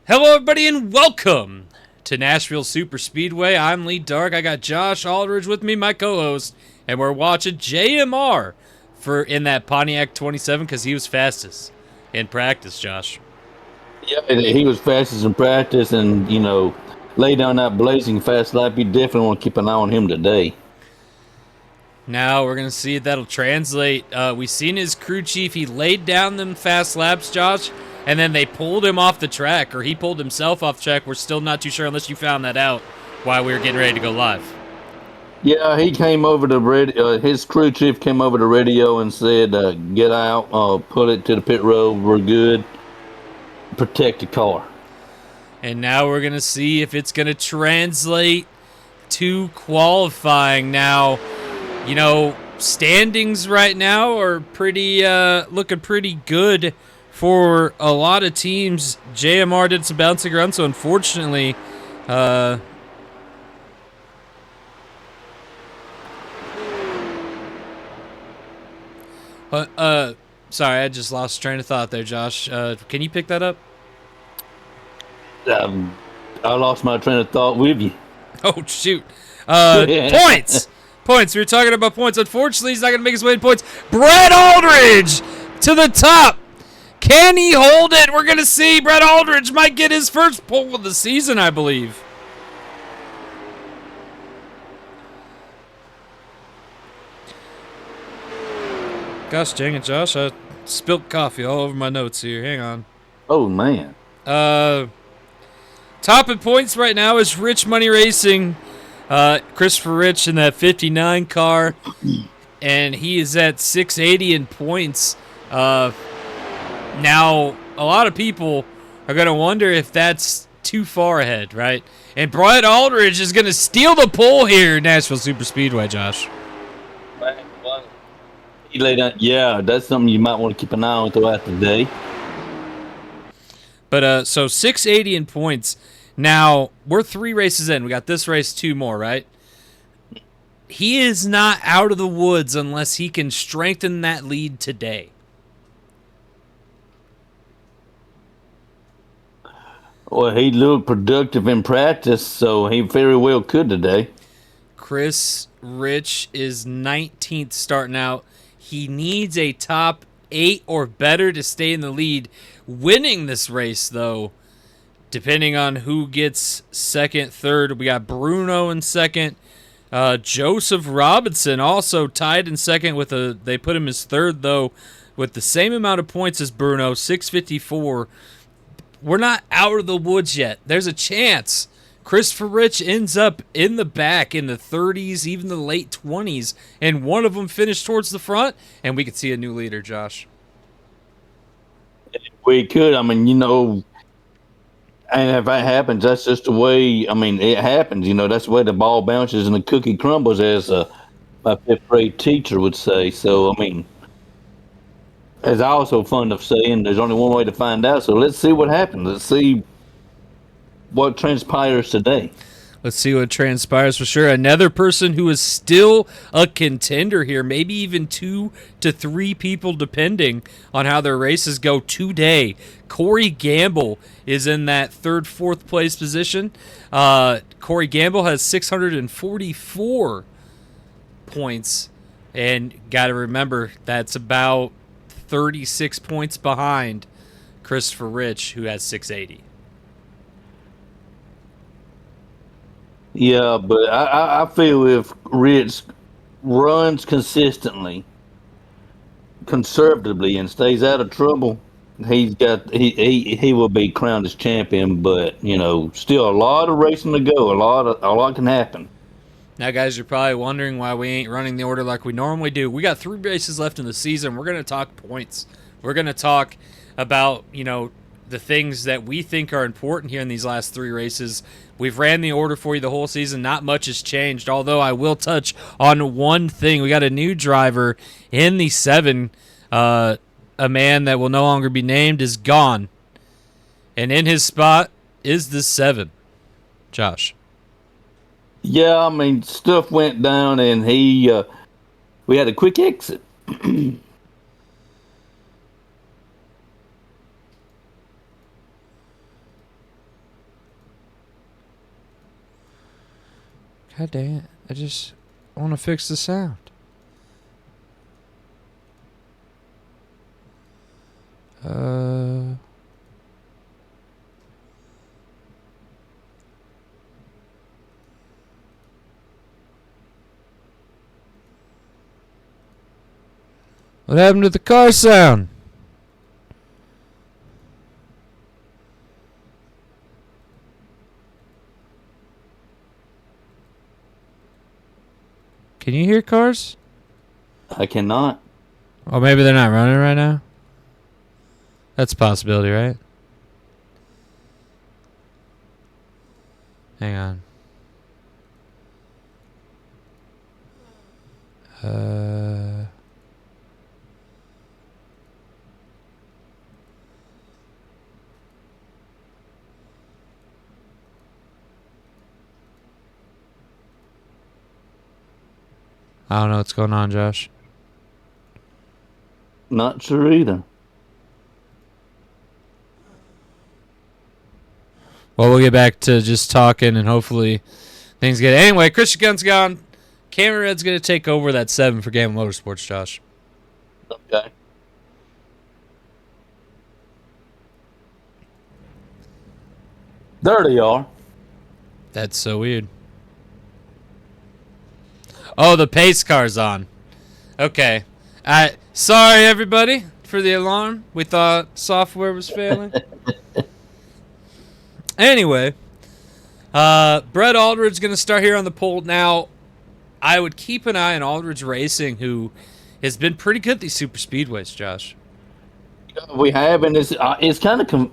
Hello, everybody, and welcome to Nashville Super Speedway. I'm Lee Dark. I got Josh Aldridge with me, my co-host, and we're watching G.A.M.E for in that Pontiac 27 because he was fastest in practice. Josh. Yeah, he was fastest in practice, and lay down that blazing fast lap. You definitely want to keep an eye on him today. Now we're gonna see if that'll translate. We seen his crew chief. He laid down them fast laps, Josh, and then they pulled him off the track, or he pulled himself off the track. We're still not too sure unless you found that out while we were getting ready to go live. Yeah, he came over to radio. His crew chief came over the radio and said, "Get out, put it to the pit road. We're good. Protect the car." And now we're gonna see if it's gonna translate to qualifying. Now, standings right now are pretty looking pretty good for a lot of teams. JMR did some bouncing around, so unfortunately, sorry, I just lost train of thought there, Josh. Can you pick that up? I lost my train of thought with you. Oh shoot! Points. Points. We were talking about points. Unfortunately, he's not going to make his way to points. Brett Aldridge to the top. Can he hold it? We're going to see. Brett Aldridge might get his first pole of the season, I believe. Gosh dang it, Josh. I spilled coffee all over my notes here. Hang on. Oh man. Top in points right now is Rich Money Racing. Christopher Rich in that 59 car, and he is at 680 in points. Now, a lot of people are going to wonder if that's too far ahead, right? And Brett Aldridge is going to steal the pole here, Nashville Super Speedway, Josh. He laid down. Yeah, that's something you might want to keep an eye on throughout the day. But so 680 in points. Now, we're 3 races in. We got this race, 2 more, right? He is not out of the woods unless he can strengthen that lead today. Well, he looked productive in practice, so he very well could today. Chris Rich is 19th starting out. He needs a top 8 or better to stay in the lead. Winning this race, though, depending on who gets second, third, we got Bruno in second. Joseph Robinson also tied in second with they put him as third, though, with the same amount of points as Bruno, 654. We're not out of the woods yet. There's a chance Christopher Rich ends up in the back in the 30s, even the late 20s, and one of them finished towards the front, and we could see a new leader, Josh. We could. I mean, and if that happens, that's just the way. It happens. That's the way the ball bounces and the cookie crumbles, as my fifth grade teacher would say. So, as I also fond of saying, there's only one way to find out. So let's see what happens. Let's see what transpires today. Let's see what transpires for sure. Another person who is still a contender here, maybe even 2 to 3 people, depending on how their races go today. Corey Gamble is in that 3rd, 4th place position. Corey Gamble has 644 points. And got to remember, that's about 36 points behind Christopher Rich, who has 680. Yeah, but I feel if Rich runs consistently, conservatively, and stays out of trouble, he will be crowned as champion. But still a lot of racing to go. A lot can happen. Now, guys, you're probably wondering why we ain't running the order like we normally do. We got 3 races left in the season. We're going to talk points. We're going to talk about, the things that we think are important here in these last 3 races. We've ran the order for you the whole season. Not much has changed, although I will touch on one thing. We got a new driver in the 7. A man that will no longer be named is gone. And in his spot is the 7. Josh. Yeah, stuff went down, and we had a quick exit. God damn it. I just want to fix the sound. What happened to the car sound? Can you hear cars? I cannot. Oh, maybe they're not running right now? That's a possibility, right? Hang on. I don't know what's going on, Josh. Not sure either. Well, we'll get back to just talking and hopefully things get... Anyway, Christian Gunn's gone. Cameron Red's going to take over that 7 for G.A.M.E Motorsports, Josh. Okay. There they are. That's so weird. Oh, the pace car's on. Okay. Sorry, everybody, for the alarm. We thought software was failing. Anyway, Brett Aldridge's going to start here on the pole. Now, I would keep an eye on Aldridge Racing, who has been pretty good at these super speedways, Josh. We have, and it's kind of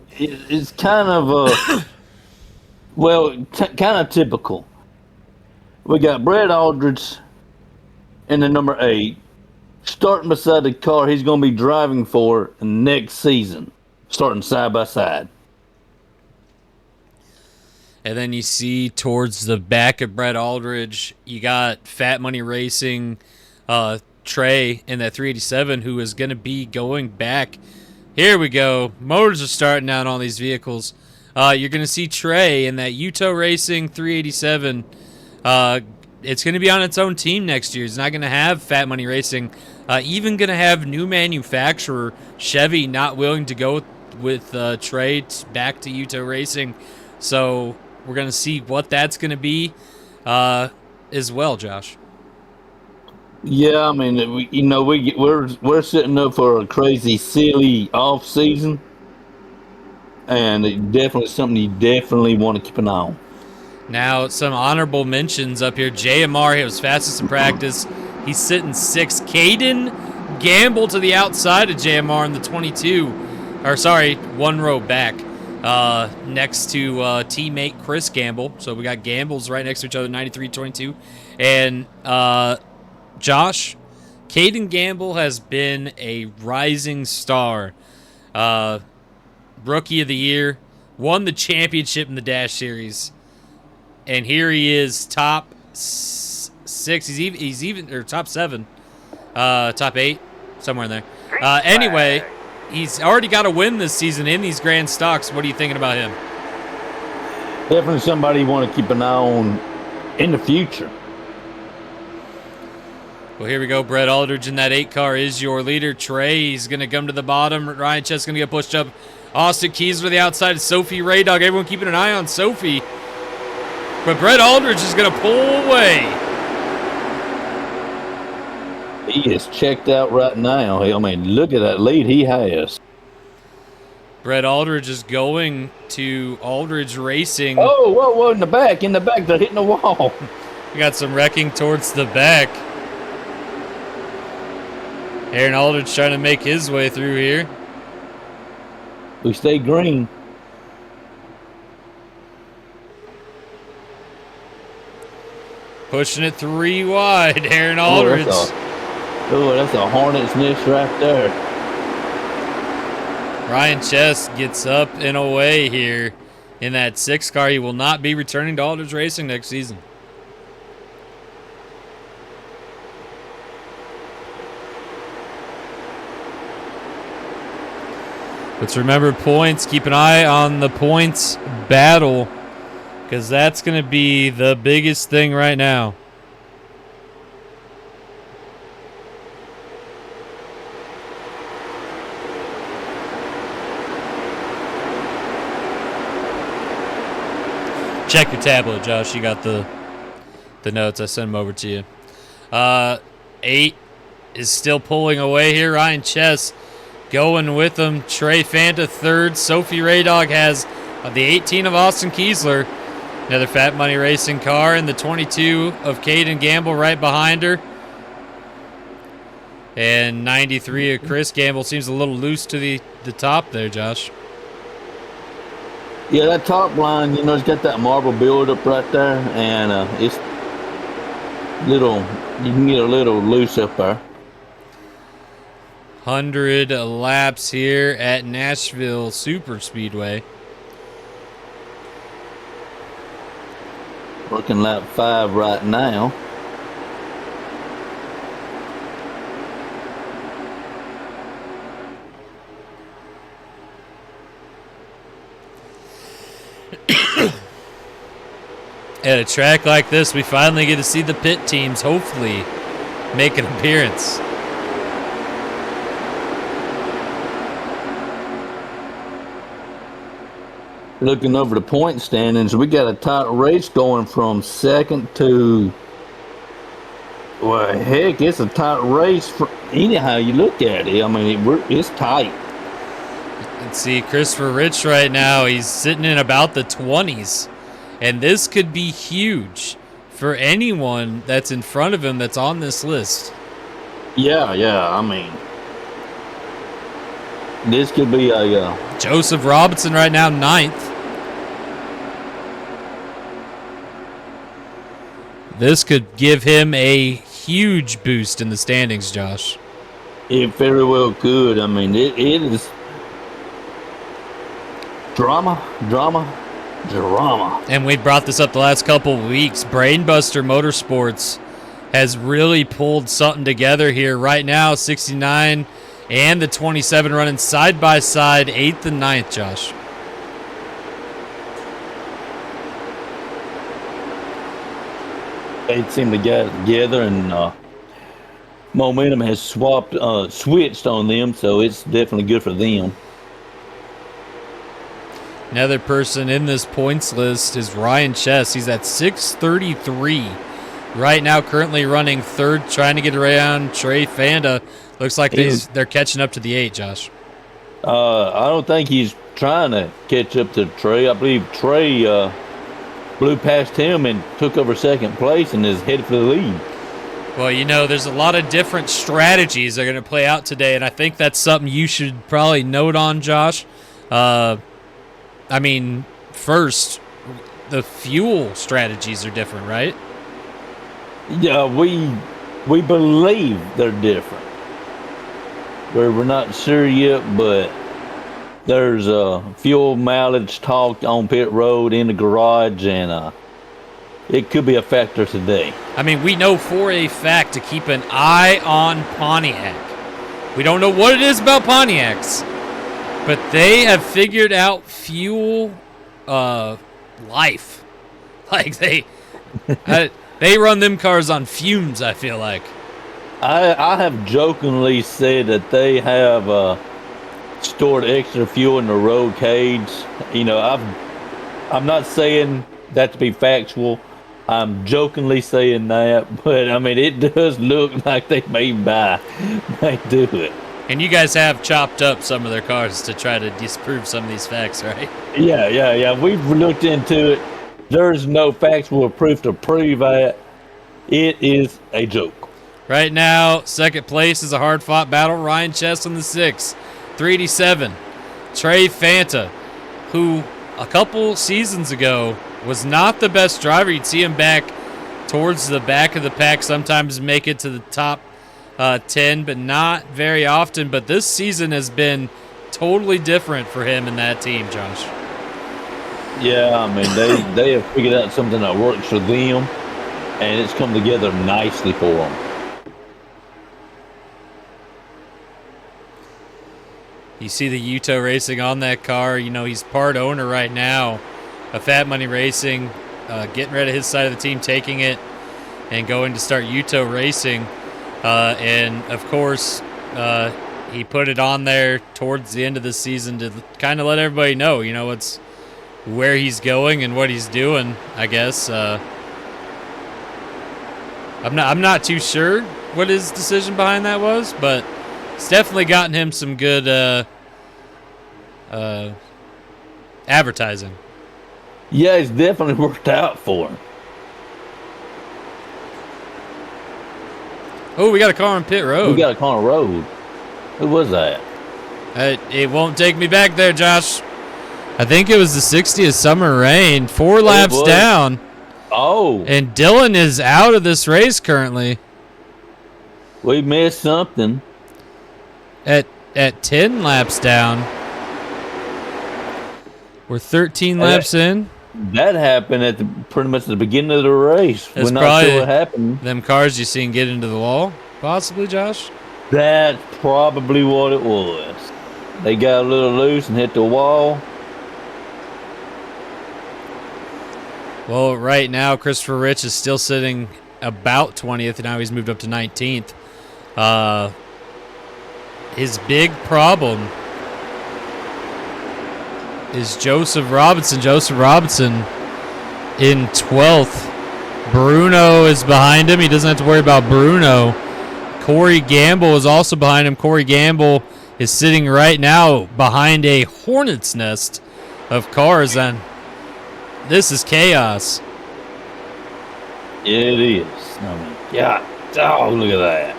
well, kind of typical. We got Brett Aldridge in the number 8 starting beside the car he's going to be driving for next season, starting side by side. And then you see towards the back of Brett Aldridge, you got Fat Money Racing, Trey in that 387, who is going to be going back. Here we go. Motors are starting out on these vehicles. You're going to see Trey in that Utah Racing 387. It's going to be on its own team next year. It's not going to have Fat Money Racing. Even going to have new manufacturer Chevy not willing to go with Trey back to Utah Racing. So we're going to see what that's going to be as well, Josh. Yeah, I mean, we're setting up for a crazy, silly off season, and it's definitely something you definitely want to keep an eye on. Now, some honorable mentions up here. J.M.R. He was fastest in practice. He's sitting 6th. Caden Gamble to the outside of J.M.R. in the 22. Or, sorry, one row back. Next to teammate Chris Gamble. So we got Gambles right next to each other, 93-22. And Josh, Caden Gamble has been a rising star. Rookie of the year. Won the championship in the Dash Series. And here he is, top 6. He's even or top 7, top 8, somewhere in there. Anyway, he's already got a win this season in these Grand Stocks. What are you thinking about him? Definitely somebody you want to keep an eye on in the future. Well, here we go. Brett Aldridge in that 8 car is your leader. Trey, he's going to come to the bottom. Ryan Chess going to get pushed up. Austin Keys to the outside. Sophie Ray Dog. Everyone keeping an eye on Sophie. But Brett Aldridge is going to pull away. He is checked out right now. I mean, look at that lead he has. Brett Aldridge is going to Aldridge Racing. Oh, whoa, in the back. They're hitting the wall. We got some wrecking towards the back. Aaron Aldridge trying to make his way through here. We stay green. Pushing it 3 wide, Aaron Aldridge. That's a hornet's nest right there. Ryan Chess gets up and away here in that 6 car. He will not be returning to Aldridge Racing next season. Let's remember points. Keep an eye on the points battle because that's going to be the biggest thing right now. Check your tablet, Josh. You got the notes. I sent them over to you. 8 is still pulling away here. Ryan Chess going with him. Trey Fanta third. Sophie Raydog has the 18 of Austin Kiesler. Another Fat Money Racing car. And the 22 of Caden Gamble right behind her. And 93 of Chris Gamble seems a little loose to the top there, Josh. Yeah, that top line, it's got that marble buildup right there, and it's little. You can get a little loose up there. 100 laps here at Nashville Super Speedway. Working lap 5 right now. At a track like this, we finally get to see the pit teams hopefully make an appearance. Looking over the point standings, we got a tight race going from second to, well, heck, it's a tight race for anyhow you look at it. I mean, it's tight. Let's see, Christopher Rich right now, he's sitting in about the 20s. And this could be huge for anyone that's in front of him that's on this list. Yeah, I mean, this could be a... Joseph Robinson right now, 9th. This could give him a huge boost in the standings, Josh. It very well could. I mean, it is drama. And we brought this up the last couple of weeks. Brainbuster Motorsports has really pulled something together here. Right now, 69 and the 27 running side by side, 8th and 9th, Josh. They seem to get together, and momentum has switched on them, so it's definitely good for them. Another person in this points list is Ryan Chess. He's at 633 right now, currently running third, trying to get around Trey Fanda. Looks like they're catching up to the 8, Josh. I don't think he's trying to catch up to Trey. I believe Trey blew past him and took over second place and is headed for the lead. Well, there's a lot of different strategies that are going to play out today, and I think that's something you should probably note on, Josh. I mean, first, the fuel strategies are different, right? Yeah, we believe they're different. We're not sure yet, but there's fuel mileage talk on pit road in the garage, and it could be a factor today. I mean, we know for a fact to keep an eye on Pontiac. We don't know what it is about Pontiacs, but they have figured out fuel life. Like they run them cars on fumes, I feel like. I have jokingly said that they have stored extra fuel in the road cage. I'm not saying that to be factual. I'm jokingly saying that, but I mean, it does look like they may do it. And you guys have chopped up some of their cars to try to disprove some of these facts, right? Yeah. We've looked into it. There's no factual proof to prove that. It is a joke. Right now, second place is a hard-fought battle. Ryan Chess on the 6th, 387. Trey Fanta, who a couple seasons ago was not the best driver. You'd see him back towards the back of the pack, sometimes make it to the top 10, but not very often. But this season has been totally different for him and that team, Josh. Yeah, I mean, they have figured out something that works for them, and it's come together nicely for them. You see the Yuto Racing on that car. He's part owner right now of Fat Money Racing, getting rid of his side of the team, taking it, and going to start Yuto Racing. And, of course, he put it on there towards the end of the season to kind of let everybody know, what's where he's going and what he's doing, I guess. I'm not too sure what his decision behind that was, but it's definitely gotten him some good advertising. Yeah, it's definitely worked out for him. Oh, we got a car on pit road. We got a car on the road. Who was that? It won't take me back there, Josh. I think it was the 60th Summer Rain. 4 laps down. Oh. And Dylan is out of this race currently. We missed something. At 10 laps down. We're 13 laps in. That happened at pretty much the beginning of the race. That's We're not sure what happened. Them cars you seen get into the wall, possibly, Josh? That's probably what it was. They got a little loose and hit the wall. Well, right now, Christopher Rich is still sitting about 20th, and now he's moved up to 19th. His big problem is Joseph Robinson. Joseph Robinson in 12th. Bruno is behind him. He doesn't have to worry about Bruno. Corey Gamble is also behind him. Corey Gamble is sitting right now behind a hornet's nest of cars, and this is chaos. It is. I mean, yeah. Oh, look at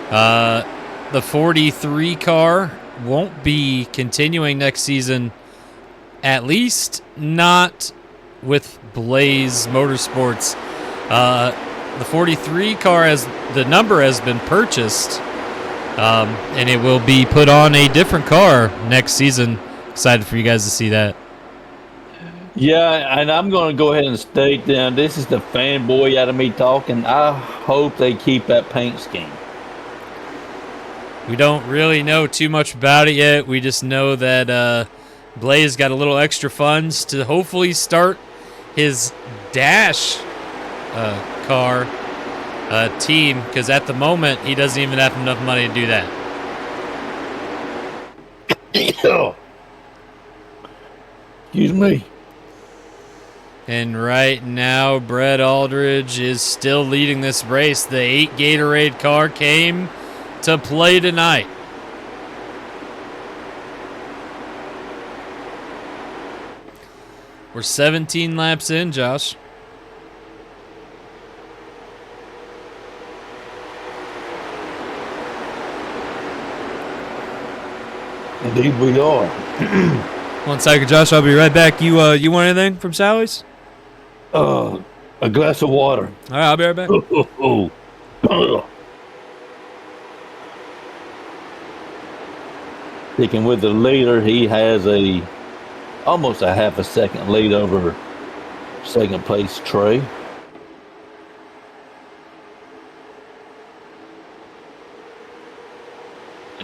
that. The 43 car won't be continuing next season, at least not with Blaze Motorsports. The 43 car, the number has been purchased, and it will be put on a different car next season. Excited for you guys to see that. Yeah, and I'm going to go ahead and state down, this is the fanboy out of me talking. I hope they keep that paint scheme. We don't really know too much about it yet. We just know that Blaze got a little extra funds to hopefully start his Dash car team, because at the moment he doesn't even have enough money to do that. Excuse me. And right now, Brett Aldridge is still leading this race. The 8 Gatorade car came to play tonight. We're 17 laps in, Josh. Indeed we are. 1 second, Josh. I'll be right back. You want anything from Sally's? A glass of water. All right, I'll be right back. Sticking with the leader, he has almost a half a second lead over second place Trey.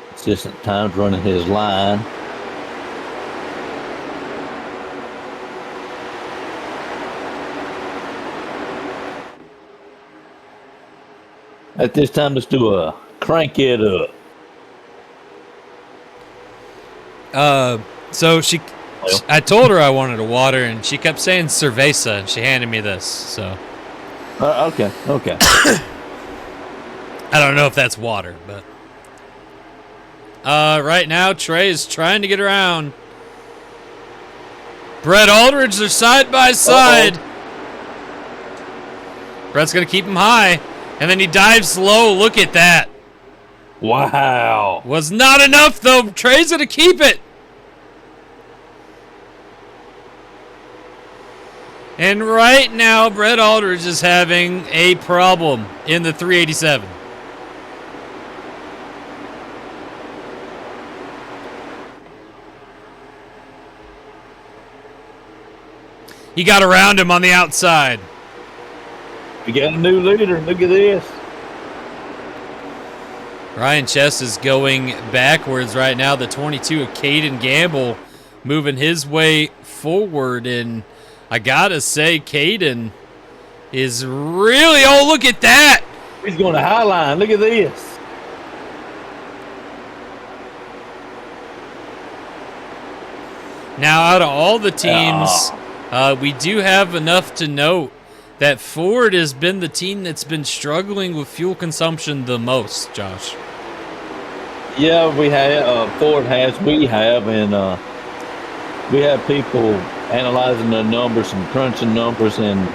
Consistent times running his line. At this time, let's do a crank it up. So I told her I wanted a water, and she kept saying cerveza, and she handed me this. So. Okay. I don't know if that's water, but. Right now, Trey is trying to get around. Brett Aldridge, they're side by side. Brett's going to keep him high, and then he dives low. Look at that. Wow. Was not enough, though. Trey's going to keep it. And right now, Brett Aldridge is having a problem in the 387. He got around him on the outside. We got a new leader. Look at this. Ryan Chess is going backwards right now. The 22 of Caden Gamble moving his way forward. And I gotta say, Caden is really. Oh, look at that! He's going to Highline. Look at this. Now, out of all the teams, we do have enough to note that Ford has been the team that's been struggling with fuel consumption the most, Josh. Yeah, we have. Ford has. We have. And we have people analyzing the numbers and crunching numbers. And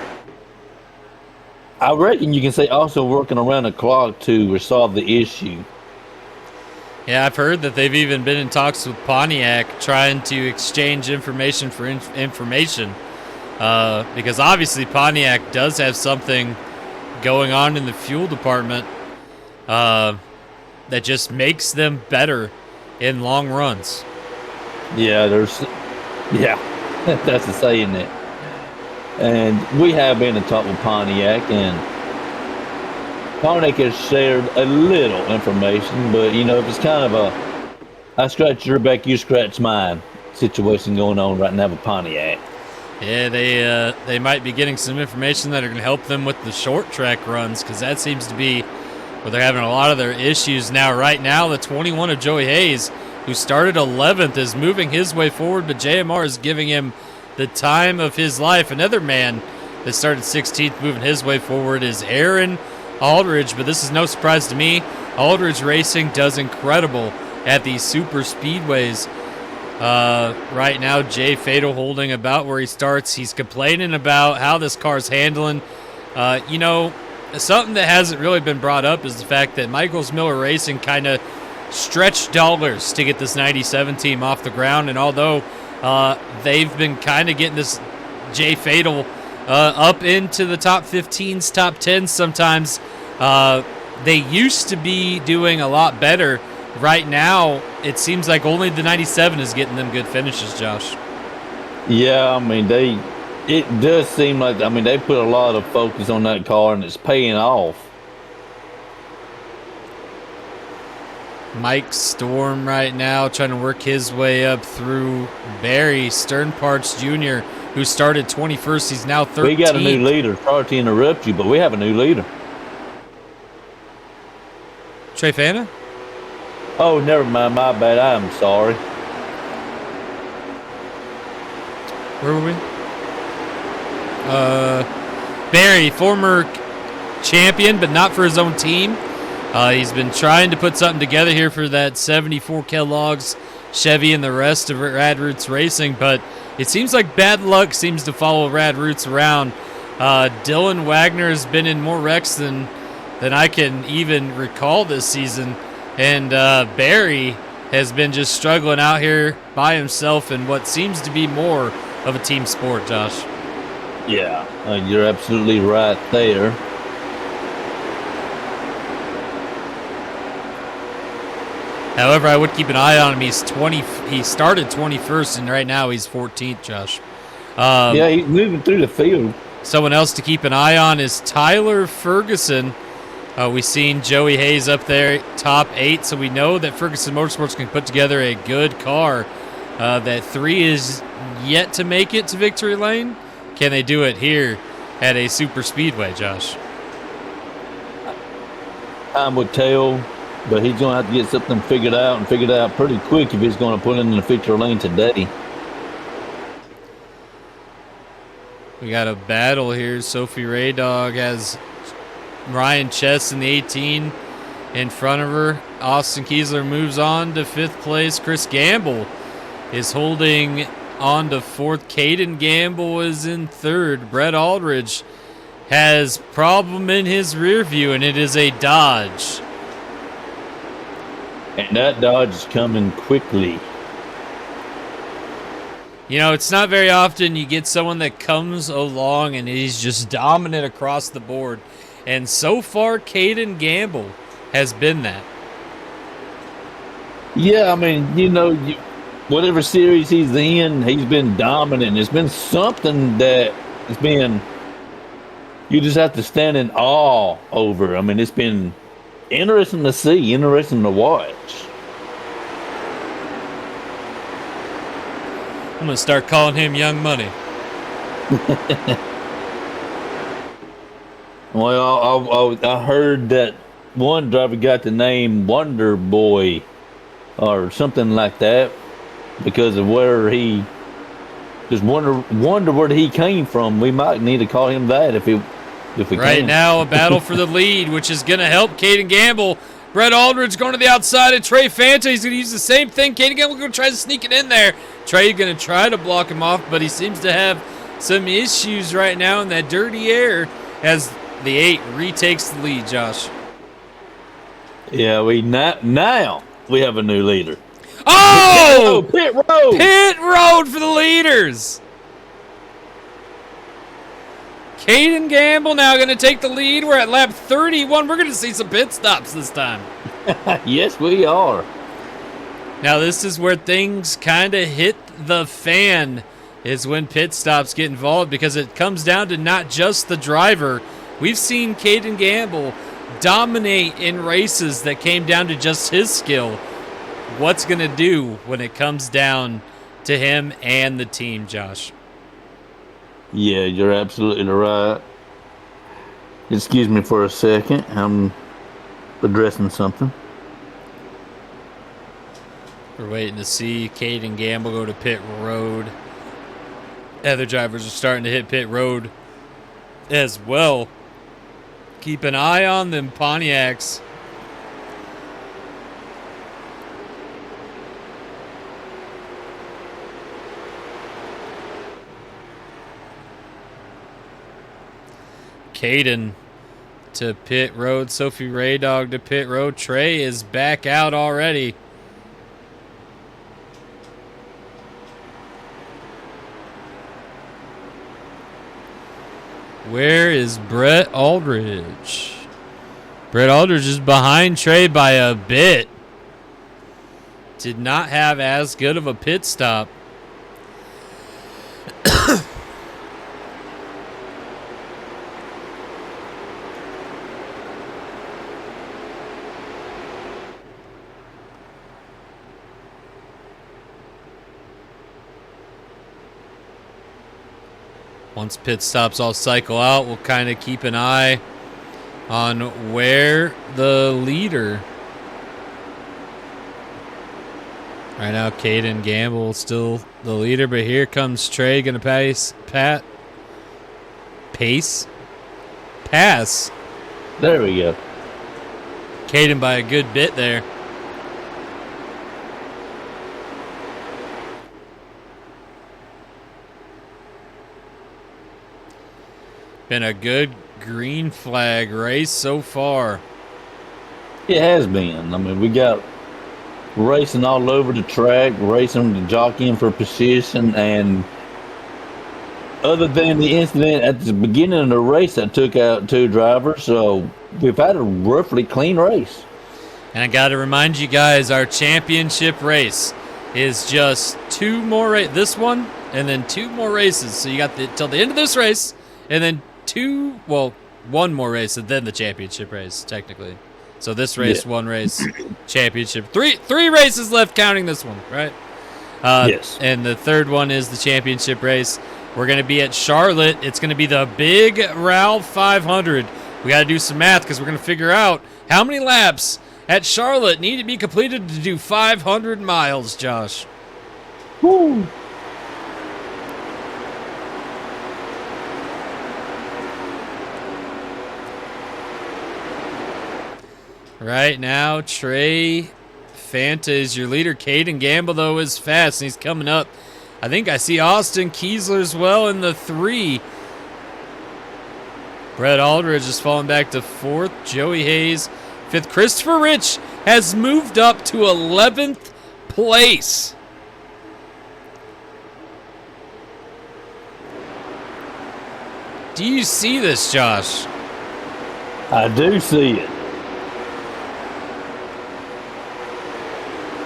I reckon you can say also working around the clock to resolve the issue. Yeah, I've heard that they've even been in talks with Pontiac trying to exchange information for information. Because obviously Pontiac does have something going on in the fuel department that just makes them better in long runs. Yeah, that's the saying it. And we have been in talk with Pontiac, and Pontiac has shared a little information, but if it's kind of a I scratch your back, you scratch mine situation going on right now with Pontiac. Yeah, they might be getting some information that are going to help them with the short track runs, because that seems to be where they're having a lot of their issues now. Right now, the 21 of Joey Hayes, who started 11th, is moving his way forward, but JMR is giving him the time of his life. Another man that started 16th moving his way forward is Aaron Aldridge, but this is no surprise to me. Aldridge Racing does incredible at these super speedways. Right now, Jay Fatal holding about where he starts. He's complaining about how this car's handling. Something that hasn't really been brought up is the fact that Michaels Miller Racing kind of stretched dollars to get this 97 team off the ground. And although they've been kind of getting this Jay Fatal up into the top 15s, top 10s sometimes, they used to be doing a lot better. Right now, it seems like only the 97 is getting them good finishes, Josh. Yeah, I mean, it does seem like, they put a lot of focus on that car, and it's paying off. Mike Storm right now trying to work his way up through Barry Sternparts Jr., who started 21st. He's now 13th. We got a new leader. Sorry to interrupt you, but we have a new leader. Trey Fana? Oh, never mind. My bad. I'm sorry. Where were we? Barry, former champion, but not for his own team. He's been trying to put something together here for that 74 Kellogg's Chevy and the rest of Rad Roots Racing, but it seems like bad luck seems to follow Rad Roots around. Dylan Wagner has been in more wrecks than I can even recall this season. And Barry has been just struggling out here by himself in what seems to be more of a team sport, Josh. Yeah, you're absolutely right there. However, I would keep an eye on him. He started 21st, and right now he's 14th, Josh. Yeah, he's moving through the field. Someone else to keep an eye on is Tyler Ferguson. We've seen Joey Hayes up there, top 8, so we know that Ferguson Motorsports can put together a good car. That 3 is yet to make it to victory lane. Can they do it here at a super speedway, Josh? Time would tell, but he's going to have to get something figured out pretty quick if he's going to put it in the victory lane today. We got a battle here. Sophie Raydog has Ryan Chess in the 18 in front of her. Austin Kiesler moves on to 5th place. Chris Gamble is holding on to 4th. Caden Gamble is in 3rd. Brett Aldridge has problem in his rear view, and it is a Dodge. And that Dodge is coming quickly. It's not very often you get someone that comes along and he's just dominant across the board. And so far, Caden Gamble has been that. Yeah, whatever series he's in, he's been dominant. It's been something that has been, you just have to stand in awe over. It's been interesting to see, interesting to watch. I'm going to start calling him Young Money. Well, I heard that one driver got the name Wonder Boy or something like that because of where he just wonder where he came from. We might need to call him that if we Right can. now, a battle for the lead, which is going to help Caden Gamble. Brett Aldridge going to the outside of Trey Fanta. He's going to use the same thing. Caden Gamble going to try to sneak it in there. Trey going to try to block him off, but he seems to have some issues right now in that dirty air as the 8 retakes the lead, Josh. Yeah, now we have a new leader. Oh! Pit road! Pit road for the leaders! Caden Gamble now going to take the lead. We're at lap 31. We're going to see some pit stops this time. Yes, we are. Now, this is where things kind of hit the fan, is when pit stops get involved, because it comes down to not just the driver. We've seen Caden Gamble dominate in races that came down to just his skill. What's going to do when it comes down to him and the team, Josh? Yeah, you're absolutely right. Excuse me for a second. I'm addressing something. We're waiting to see Caden Gamble go to pit road. Other drivers are starting to hit pit road as well. Keep an eye on them Pontiacs. Caden to pit road. Sophie Raydog to pit road. Trey is back out already. Where is Brett Aldridge? Brett Aldridge is behind Trey by a bit. Did not have as good of a pit stop. Once pit stops all cycle out, we'll kind of keep an eye on where the leader. Right now, Caden Gamble still the leader, but here comes Trey, gonna pass. There we go. Caden by a good bit there. Been a good green flag race so far. It has been. I mean, we got racing all over the track, racing to jockeying for position, and other than the incident at the beginning of the race that took out 2 drivers, so we've had a roughly clean race. And I got to remind you guys, our championship race is just 2 more this one and then 2 more races. So you got till the end of this race, and then 1 more race, and then the championship race, technically. So this race, Yeah. 1 race, championship. Three races left, counting this one, right? Yes. And the third one is the championship race. We're going to be at Charlotte. It's going to be the Big Ralph 500. We got to do some math because we're going to figure out how many laps at Charlotte need to be completed to do 500 miles, Josh. Woo. Right now, Trey Fanta is your leader. Caden Gamble, though, is fast, and he's coming up. I think I see Austin Kiesler as well in the 3. Brett Aldridge is falling back to 4th. Joey Hayes, 5th. Christopher Rich has moved up to 11th place. Do you see this, Josh? I do see it.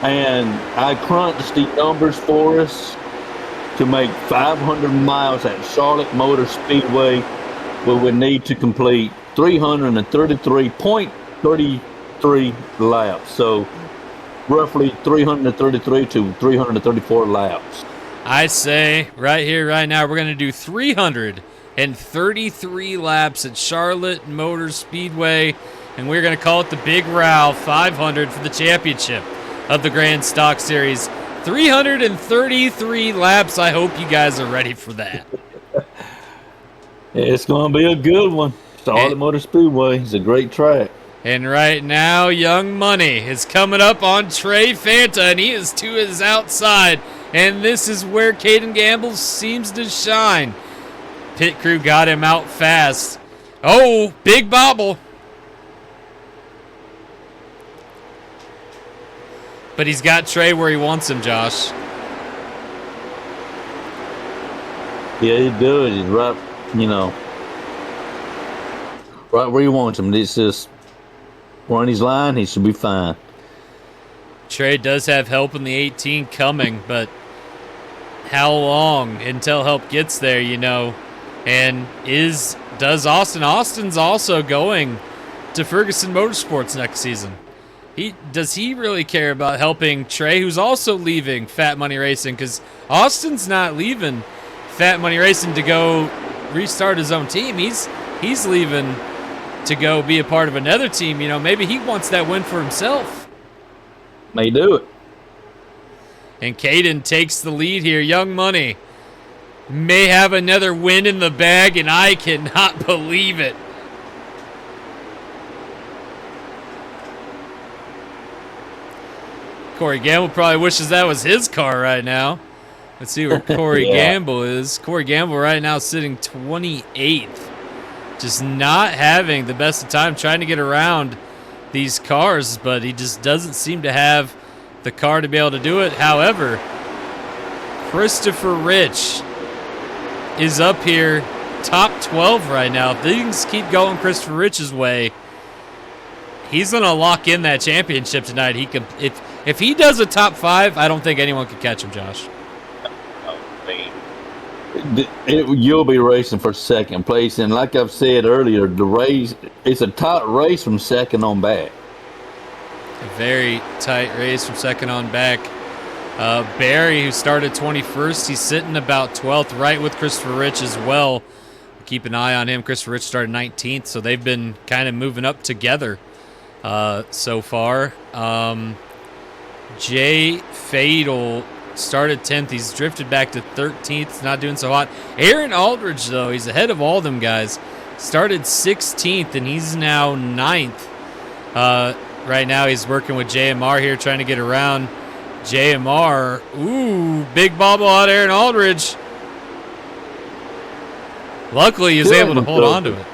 And I crunched the numbers for us to make 500 miles at Charlotte Motor Speedway. We would need to complete 333.33 laps. So roughly 333 to 334 laps. I say right here, right now, we're going to do 333 laps at Charlotte Motor Speedway, and we're going to call it the Big Row 500 for the championship of the Grand Stock Series. 333 laps. I hope you guys are ready for that. It's going to be a good one. Charlotte Motor Speedway is a great track. And right now, Young Money is coming up on Trey Fanta, and he is to his outside. And this is where Caden Gamble seems to shine. Pit crew got him out fast. Oh, big bobble. But he's got Trey where he wants him, Josh. Yeah, he's good. He's right, right where he wants him. It's just run his line, he should be fine. Trey does have help in the 18 coming, but how long until help gets there, And does Austin? Austin's also going to Ferguson Motorsports next season. Does he really care about helping Trey, who's also leaving Fat Money Racing? Because Austin's not leaving Fat Money Racing to go restart his own team. He's leaving to go be a part of another team. Maybe he wants that win for himself. May do it. And Caden takes the lead here. Young Money may have another win in the bag, and I cannot believe it. Corey Gamble probably wishes that was his car right now. Let's see where Corey Gamble is. Corey Gamble right now sitting 28th. Just not having the best of time trying to get around these cars, but he just doesn't seem to have the car to be able to do it. However, Christopher Rich is up here, top 12 right now. If things keep going Christopher Rich's way, he's going to lock in that championship tonight. He could, if he does a top 5, I don't think anyone could catch him, Josh. You'll be racing for second place, and like I've said earlier, the race, it's a tight race from second on back. A very tight race from second on back. Barry, who started 21st, he's sitting about 12th, right with Christopher Rich as well. Keep an eye on him. Christopher Rich started 19th, so they've been kind of moving up together so far. Jay Fadel started 10th. He's drifted back to 13th. Not doing so hot. Aaron Aldridge, though, he's ahead of all them guys. Started 16th, and he's now 9th. Right now, he's working with JMR here, trying to get around JMR. Ooh, big bobble out Aaron Aldridge. Luckily, he was able to hold on to it.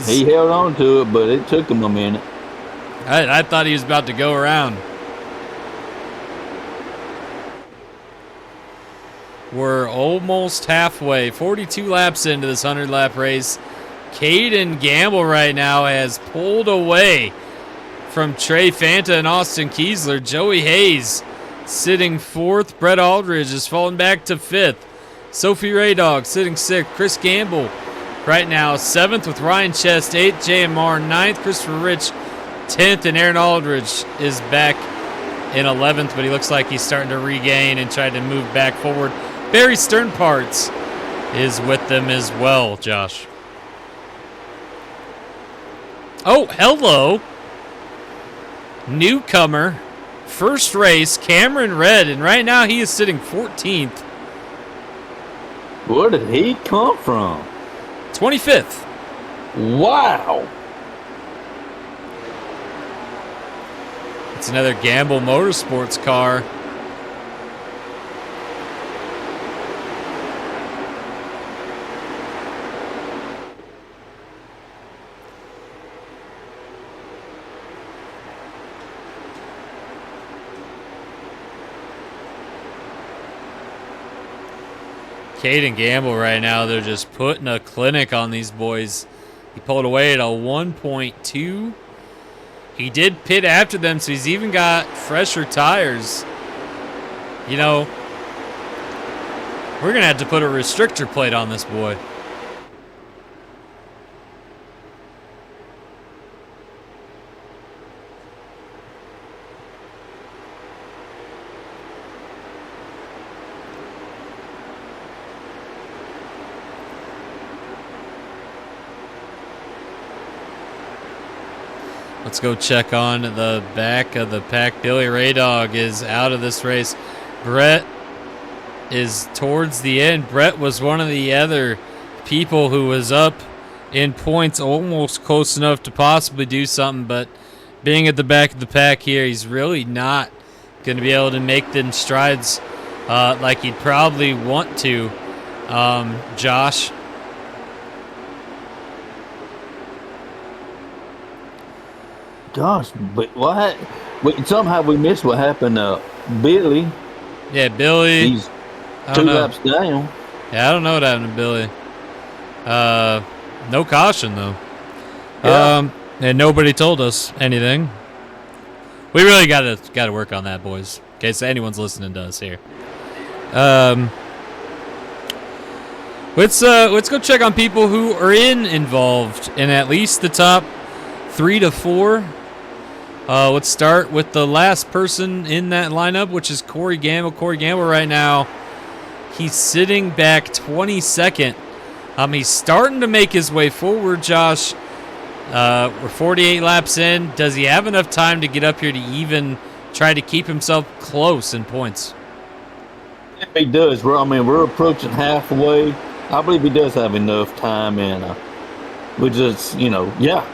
He held on to it, but it took him a minute. I thought he was about to go around. We're almost halfway, 42 laps into this 100-lap race. Caden Gamble right now has pulled away from Trey Fanta and Austin Kiesler. Joey Hayes sitting 4th. Brett Aldridge is falling back to 5th. Sophie Raydog sitting 6th. Chris Gamble right now 7th with Ryan Chest. 8th JMR. 9th Christopher Rich. 10th, and Aaron Aldridge is back in 11th, but he looks like he's starting to regain and try to move back forward. Barry Sternparts is with them as well, Josh. Oh, hello. Newcomer. First race, Cameron Red, and right now he is sitting 14th. Where did he come from? 25th. Wow. It's another Gamble Motorsports car. Caden Gamble right now, they're just putting a clinic on these boys. He pulled away at a 1.2. He did pit after them, so he's even got fresher tires. You know, we're going to have to put a restrictor plate on this boy. Let's go check on the back of the pack. Billy Raydog is out of this race. Brett is towards the end. Brett was one of the other people who was up in points, almost close enough to possibly do something, but being at the back of the pack here, he's really not going to be able to make the strides like he'd probably want to. Josh? Gosh, but what? Somehow we missed what happened to Billy. Yeah, Billy. He's 2 laps down. Yeah, I don't know what happened to Billy. No caution though. Yeah. And nobody told us anything. We really gotta work on that, boys. In case anyone's listening to us here. Let's go check on people who are involved in at least the top 3 to 4. Let's start with the last person in that lineup, which is Corey Gamble. Corey Gamble right now, he's sitting back 22nd. He's starting to make his way forward, Josh. We're 48 laps in. Does he have enough time to get up here to even try to keep himself close in points? He does. We're approaching halfway. I believe he does have enough time, and we just, yeah.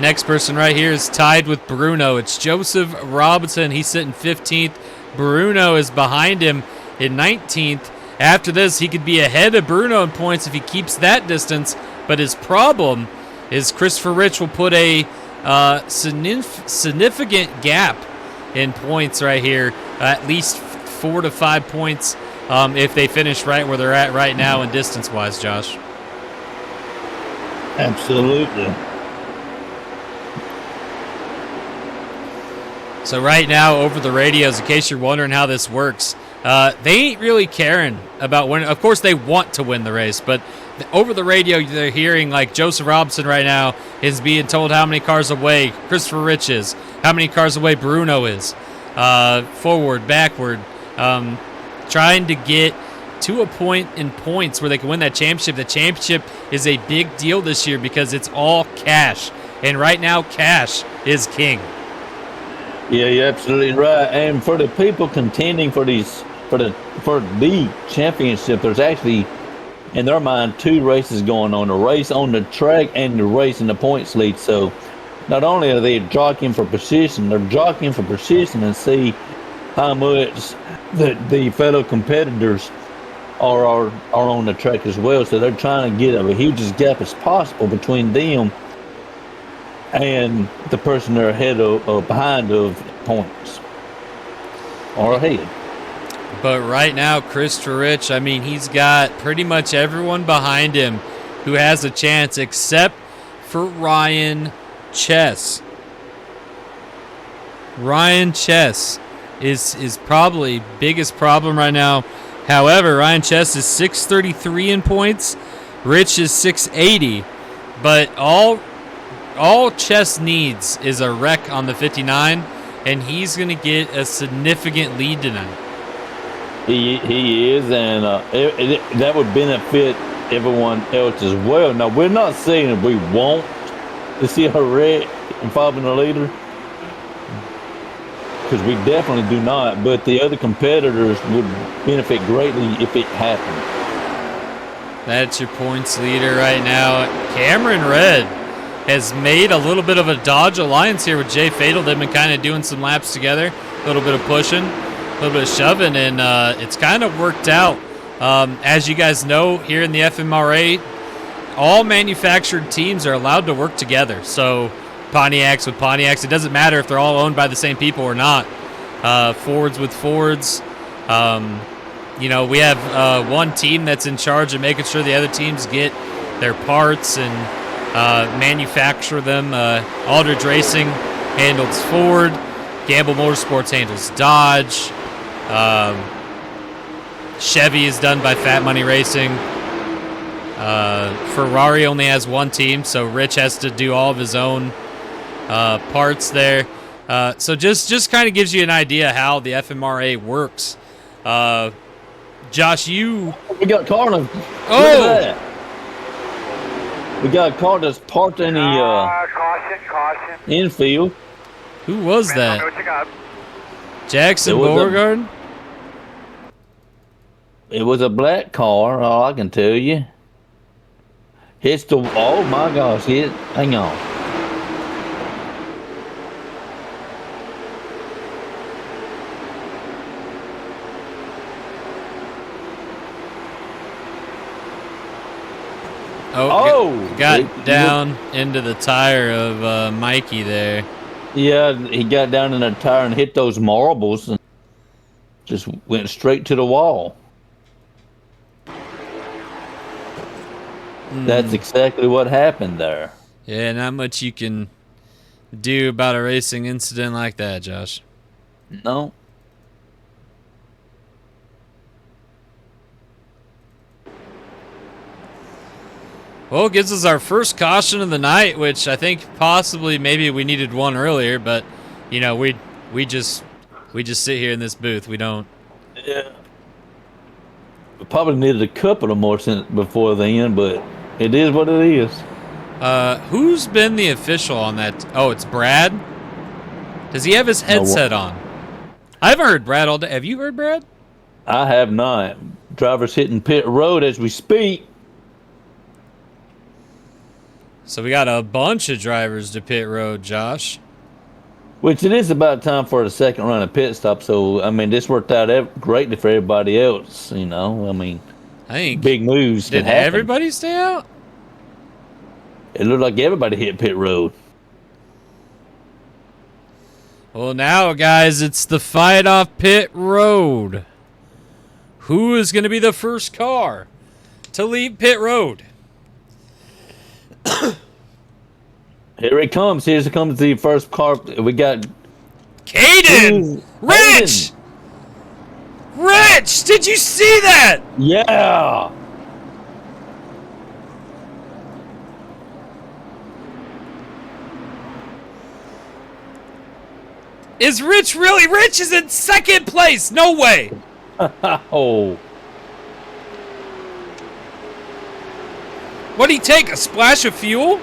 Next person right here is tied with Bruno. It's Joseph Robinson. He's sitting 15th. Bruno is behind him in 19th. After this, he could be ahead of Bruno in points if he keeps that distance. But his problem is Christopher Rich will put a significant gap in points right here, at least 4 to 5 points if they finish right where they're at right now in distance-wise, Josh. Absolutely. So right now, over the radios, in case you're wondering how this works, they ain't really caring about winning. Of course, they want to win the race, but over the radio, they're hearing like Joseph Robinson right now is being told how many cars away Christopher Rich is, how many cars away Bruno is, forward, backward, trying to get to a point in points where they can win that championship. The championship is a big deal this year because it's all cash, and right now, cash is king. Yeah, you're absolutely right. And for the people contending for the championship, there's actually, in their mind, 2 races going on: a race on the track and the race in the points lead. So not only are they jockeying for position, they're jockeying for position and see how much the fellow competitors are on the track as well. So they're trying to get a hugest gap as possible between them and the person they're ahead of, behind of points, or ahead. But right now, Christopher Rich, he's got pretty much everyone behind him who has a chance except for Ryan Chess. Ryan Chess is probably biggest problem right now. However, Ryan Chess is 633 in points. Rich is 680. But all Chess needs is a wreck on the 59, and he's going to get a significant lead tonight. He is, and that would benefit everyone else as well. Now, we're not saying that we want to see a wreck involving the leader, because we definitely do not, but the other competitors would benefit greatly if it happened. That's your points leader right now. Cameron Red has made a little bit of a Dodge alliance here with Jay Fatal. They've been kind of doing some laps together, a little bit of pushing, a little bit of shoving, and it's kind of worked out. As you guys know, here in the FMRA, all manufactured teams are allowed to work together. So Pontiacs with Pontiacs, it doesn't matter if they're all owned by the same people or not. Fords with Fords. We have one team that's in charge of making sure the other teams get their parts and manufacture them. Aldridge Racing handles Ford. Gamble Motorsports handles Dodge. Chevy is done by Fat Money Racing. Ferrari only has one team, so Rich has to do all of his own parts there. So just kind of gives you an idea how the FMRA works. Josh, we got Carlin. Oh! We got a car that's parked in the Caution. infield. Who was Man, tell me that? what you got. Jackson It was a- Beauregard? It was a black car, all I can tell you. Hits the, oh my gosh, hang on. Oh! Got down into the tire of Mikey there. Yeah, he got down in the tire and hit those marbles and just went straight to the wall. That's exactly what happened there. Yeah, not much you can do about a racing incident like that, Josh. No. Well, it gives us our first caution of the night, which I think possibly maybe we needed one earlier, but you know, we just sit here in this booth. We don't. Yeah. We probably needed a couple of more since before the end, but it is what it is. Who's been the official on that? Oh, it's Brad. Does he have his headset on? I haven't heard Brad all day. Have you heard Brad? I have not. Drivers hitting pit road as we speak. So we got a bunch of drivers to pit road, Josh. Which it is about time for the second run of pit stop. So, I mean, this worked out greatly for everybody else, you know. I mean, I think big moves did can happen. everybody stay out? It looked like everybody hit pit road. Well, now, guys, it's the fight off pit road. Who is going to be the first car to leave pit road? Here it comes. Here comes the first car. We got Caden! Rich! Rich! Did you see that? Yeah! Is Rich really? Rich is in second place. No way. Oh. What'd he take? A splash of fuel?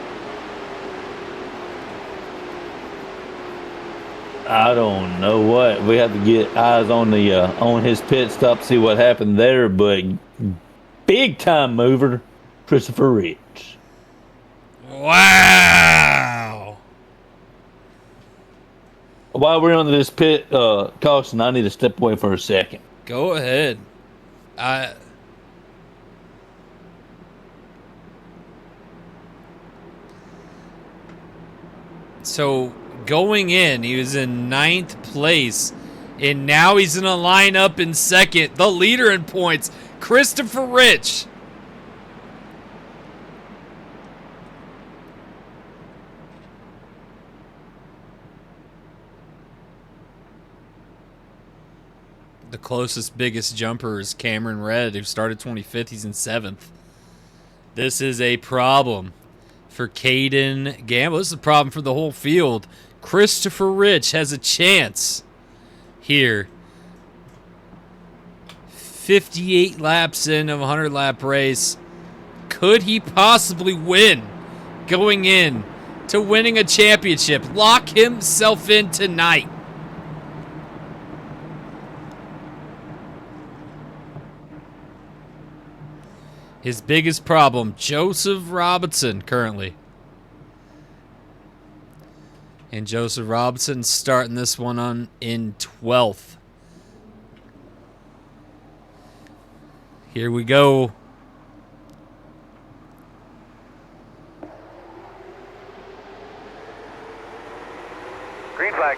I don't know what. We have to get eyes on the on his pit stop, see what happened there. But big time mover, Christopher Rich. Wow. While we're on this pit caution, I need to step away for a second. Go ahead. So going in, he was in 9th place, and now he's in a lineup in second. The leader in points, Christopher Rich. The closest, biggest jumper is Cameron Red, who started 25th. He's in 7th. This is a problem for Caden Gamble. This is a problem for the whole field. Christopher Rich has a chance here. 58 laps in of a 100-lap race. Could he possibly win going in to winning a championship? Lock himself in tonight. His biggest problem, Joseph Robinson, currently. And Joseph Robinson starting this one on in 12th. Here we go. Green flag.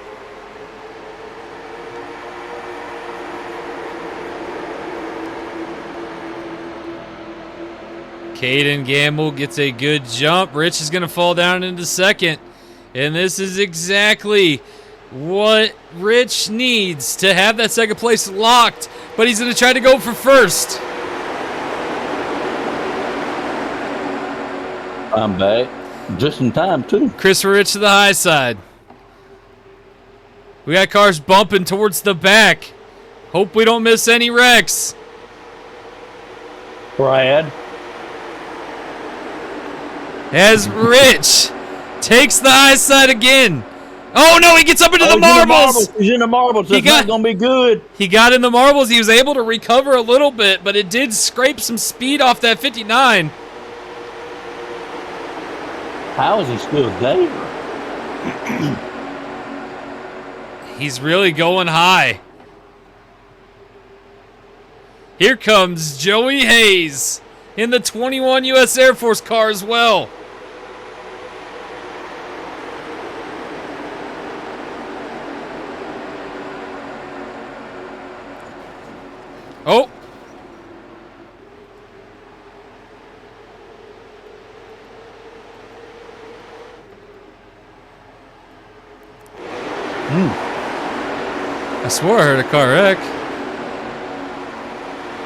Caden Gamble gets a good jump. Rich is going to fall down into second. And this is exactly what Rich needs to have that second place locked. But he's going to try to go for first. I'm back. Just in time, too. Christopher Rich to the high side. We got cars bumping towards the back. Hope we don't miss any wrecks. as Rich takes the high side again. Oh no, he gets up into the marbles. He's in the marbles. That's not going to be good. He got in the marbles. He was able to recover a little bit, but it did scrape some speed off that 59. How is he still there? He's really going high. Here comes Joey Hayes in the 21 U.S. Air Force car as well. Oh. I swore I heard a car wreck.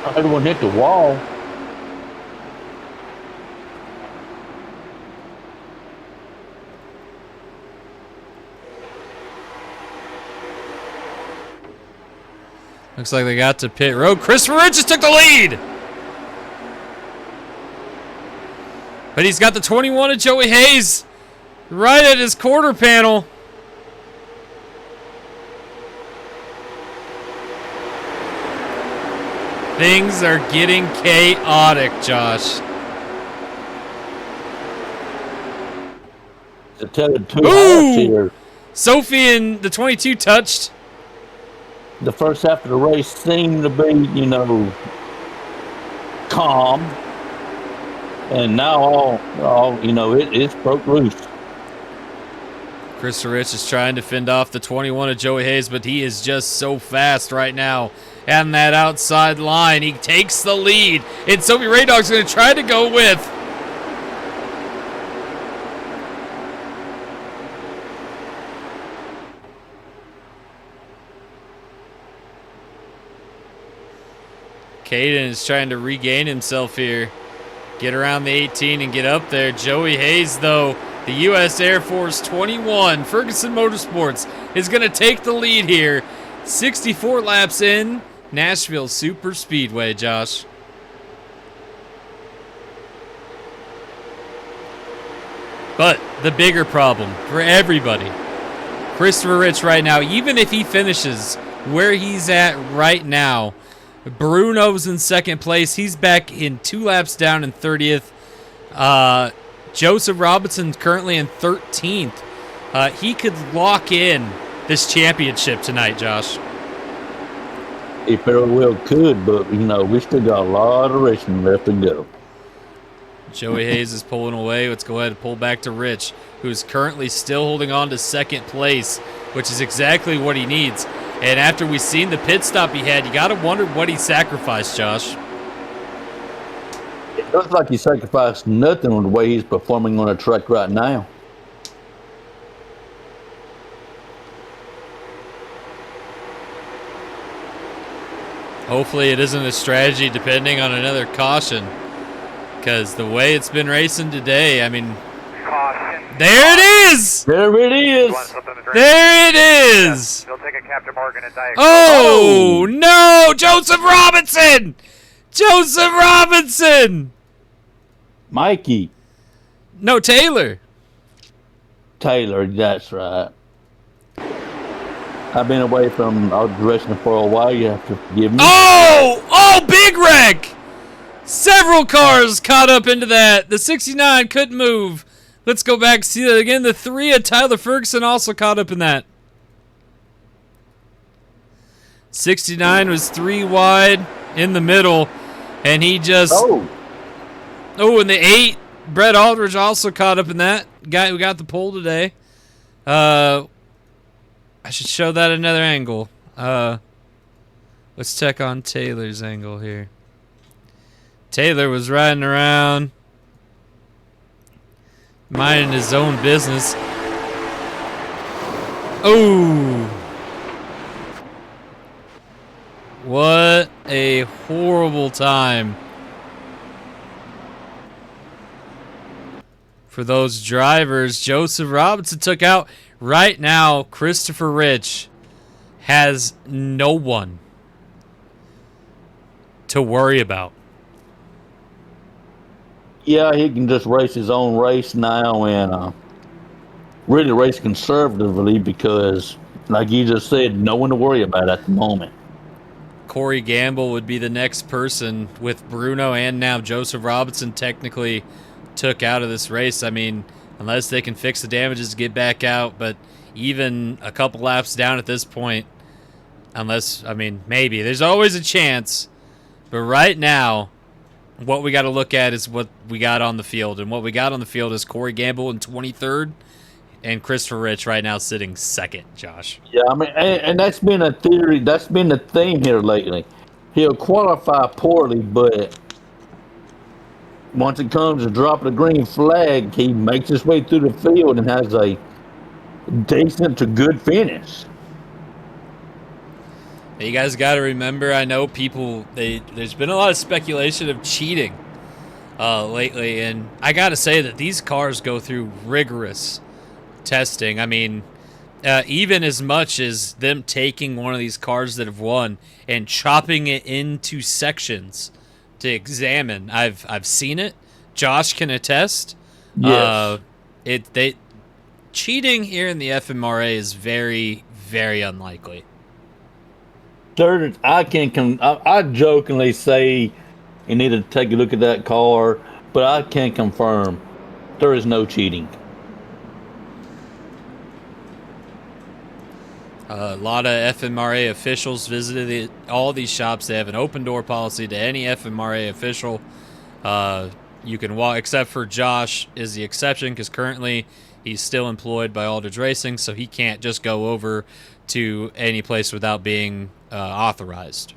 I heard one hit the wall. Looks like they got to pit road. Christopher Rich just took the lead. But he's got the 21 of Joey Hayes right at his quarter panel. Things are getting chaotic, Josh. To tell the two halves here, Sophie and the 22 touched. the first half of the race seemed to be, calm. And now it's broke loose. Christopher Rich is trying to fend off the 21 of Joey Hayes, but he is just so fast right now. And that outside line, he takes the lead. And Sophie Raydog's going to try to go with. Caden is trying to regain himself here. Get around the 18 and get up there. Joey Hayes, though, the U.S. Air Force 21, Ferguson Motorsports, is going to take the lead here. 64 laps in, Nashville Super Speedway, Josh. But the bigger problem for everybody, Christopher Rich right now, even if he finishes where he's at right now, Bruno's in second place. He's back in 2 laps down in 30th. Joseph Robinson currently in 13th. He could lock in this championship tonight, Josh. He very well could, but, we still got a lot of racing left to go. Joey Hayes is pulling away. Let's go ahead and pull back to Rich, who's currently still holding on to second place, which is exactly what he needs. And after we've seen the pit stop he had, you got to wonder what he sacrificed, Josh. It looks like he sacrificed nothing with the way he's performing on the track right now. Hopefully it isn't a strategy depending on another caution, because the way it's been racing today, I mean, Caution. there it is! There it is! There it is! They'll take a Captain Morgan and Diet Oh, no! Joseph Robinson! Joseph Robinson! Mikey. No, Taylor. Taylor, that's right. I've been away from all direction for a while. You have to forgive me. Oh, big wreck! Several cars caught up into that. The 69 couldn't move. Let's go back and see that again. The 3 of Tyler Ferguson also caught up in that. 69 was 3 wide in the middle, and he just... Oh, and the 8, Brett Aldridge also caught up in that. Guy who got the pole today. I should show that another angle. Let's check on Taylor's angle here. Taylor was riding around, minding his own business. Oh! What a horrible time for those drivers. Joseph Robinson took out. Right now, Christopher Rich has no one to worry about. Yeah, he can just race his own race now and really race conservatively because, like you just said, no one to worry about at the moment. Corey Gamble would be the next person with Bruno and now Joseph Robinson technically took out of this race. I mean, unless they can fix the damages to get back out, but even a couple laps down at this point, unless, I mean, maybe. There's always a chance, but right now, what we got to look at is what we got on the field. And what we got on the field is Corey Gamble in 23rd and Christopher Rich right now sitting second, Josh. Yeah, I mean, and that's been a theory. That's been the theme here lately. He'll qualify poorly, but once it comes to dropping the green flag, he makes his way through the field and has a decent to good finish. You guys got to remember, I know people, there's been a lot of speculation of cheating lately, and I got to say that these cars go through rigorous testing. I mean, even as much as them taking one of these cars that have won and chopping it into sections to examine. I've seen it. Josh can attest. Yes. Cheating here in the FMRA is very, very unlikely. I jokingly say you need to take a look at that car, but I can confirm there is no cheating. A lot of FMRA officials visited all these shops. They have an open door policy to any FMRA official. You can walk, except for Josh is the exception because currently he's still employed by Aldridge Racing, so he can't just go over to any place without being authorized.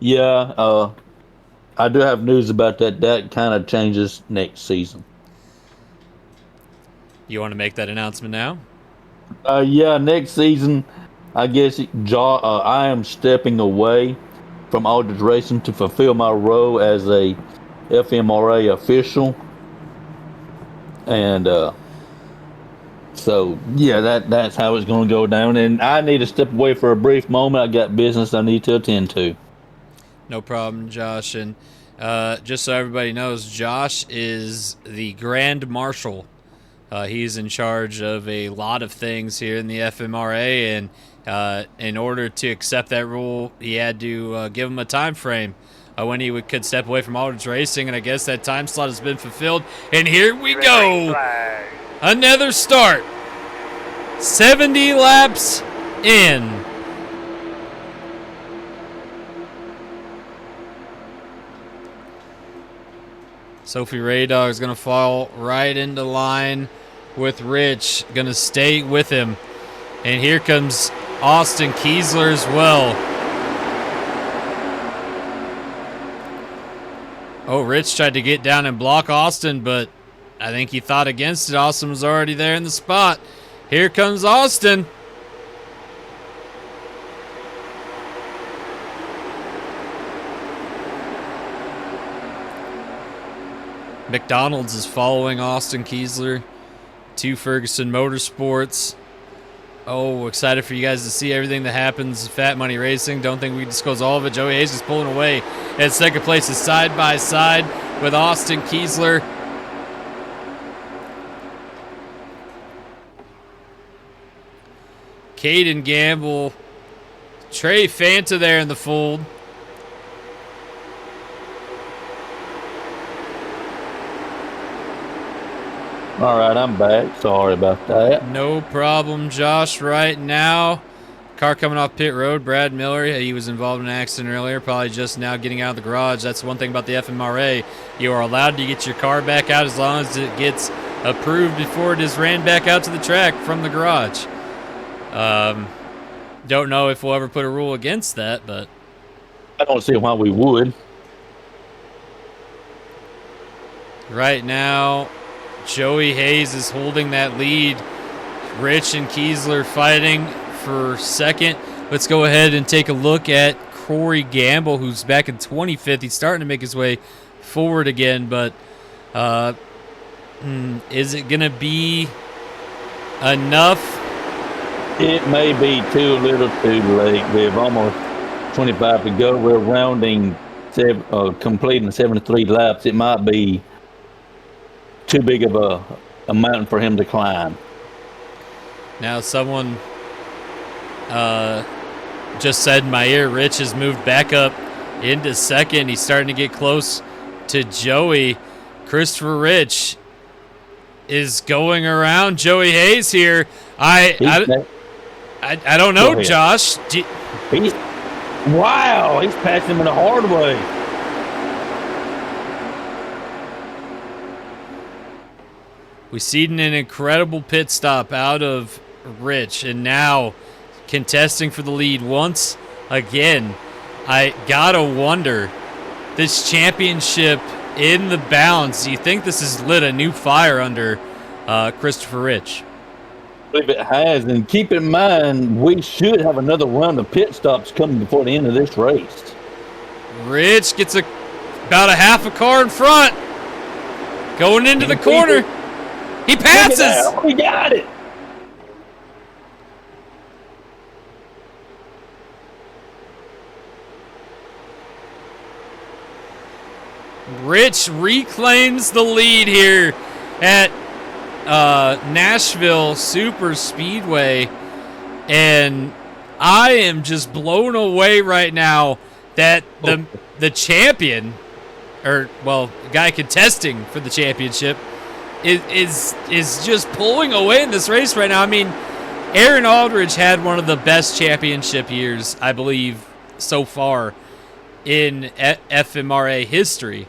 Yeah, I do have news about that. That kind of changes next season. You want to make that announcement now? Yeah, next season, I guess I am stepping away from Aldridge Racing to fulfill my role as a FMRA official, and so yeah, that's how it's going to go down. And I need to step away for a brief moment. I got business I need to attend to. No problem, Josh. And just so everybody knows, Josh is the Grand Marshal. He's in charge of a lot of things here in the FMRA, and in order to accept that rule, he had to give him a time frame when he could step away from Aldridge Racing, and I guess that time slot has been fulfilled. And here we go. Another start. 70 laps in. Sophie Raydog is going to fall right into line with Rich. Going to stay with him. And here comes Austin Kiesler as well. Oh, Rich tried to get down and block Austin, but I think he thought against it. Austin was already there in the spot. Here comes Austin. McDonald's is following Austin Kiesler to Ferguson Motorsports. Oh, excited for you guys to see everything that happens. Fat Money Racing. Don't think we can disclose all of it. Joey Hayes is pulling away. At second place is side by side with Austin Kiesler. Caden Gamble. Trey Fanta there in the fold. All right, I'm back. Sorry about that. No problem, Josh. Right now, car coming off pit road. Brad Miller, he was involved in an accident earlier, probably just now getting out of the garage. That's one thing about the FMRA. You are allowed to get your car back out as long as it gets approved before it is ran back out to the track from the garage. Don't know if we'll ever put a rule against that, but I don't see why we would. right now, Joey Hayes is holding that lead. Rich and Kiesler fighting for second. Let's go ahead and take a look at Corey Gamble, who's back in 25th. He's starting to make his way forward again, but is it going to be enough? It may be too little too late. We have almost 25 to go. We're rounding, completing 73 laps. It might be too big of a mountain for him to climb. Now someone just said in my ear, Rich has moved back up into second. He's starting to get close to Joey. Christopher Rich is going around Joey Hayes here. I don't know, Josh. Wow, he's passing him in a hard way. We've seen an incredible pit stop out of Rich, and now contesting for the lead once again. I gotta wonder, this championship in the balance, do you think this has lit a new fire under Christopher Rich? I believe it has, and keep in mind, we should have another round of pit stops coming before the end of this race. Rich gets about a half a car in front. Going into the corner. He passes. We got it. Rich reclaims the lead here at Nashville Super Speedway, and I am just blown away right now that the champion, or well, the guy contesting for the championship, is just pulling away in this race right now. I mean, Aaron Aldridge had one of the best championship years, I believe, so far in FMRA history.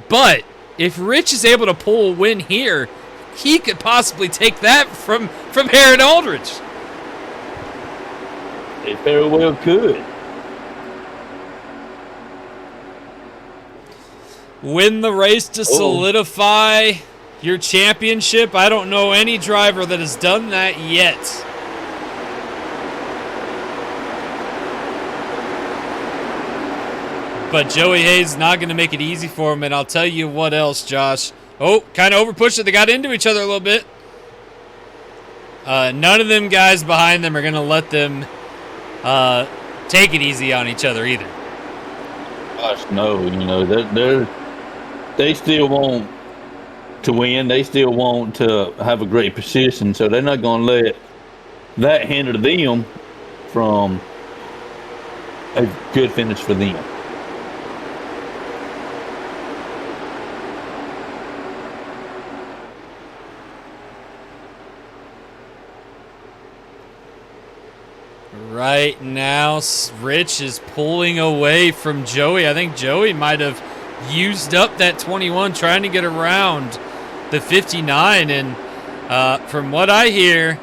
But if Rich is able to pull a win here, he could possibly take that from Aaron Aldridge. It very well could. Win the race to solidify your championship. I don't know any driver that has done that yet. But Joey Hayes is not going to make it easy for him, and I'll tell you what else, Josh. Oh, kind of overpushed it. They got into each other a little bit. None of them guys behind them are going to let them take it easy on each other either. Gosh, no. You know, they still want to win. They still want to have a great position, so they're not going to let that hinder them from a good finish for them. Right now, Rich is pulling away from Joey. I think Joey might have used up that 21 trying to get around the 59. And from what I hear,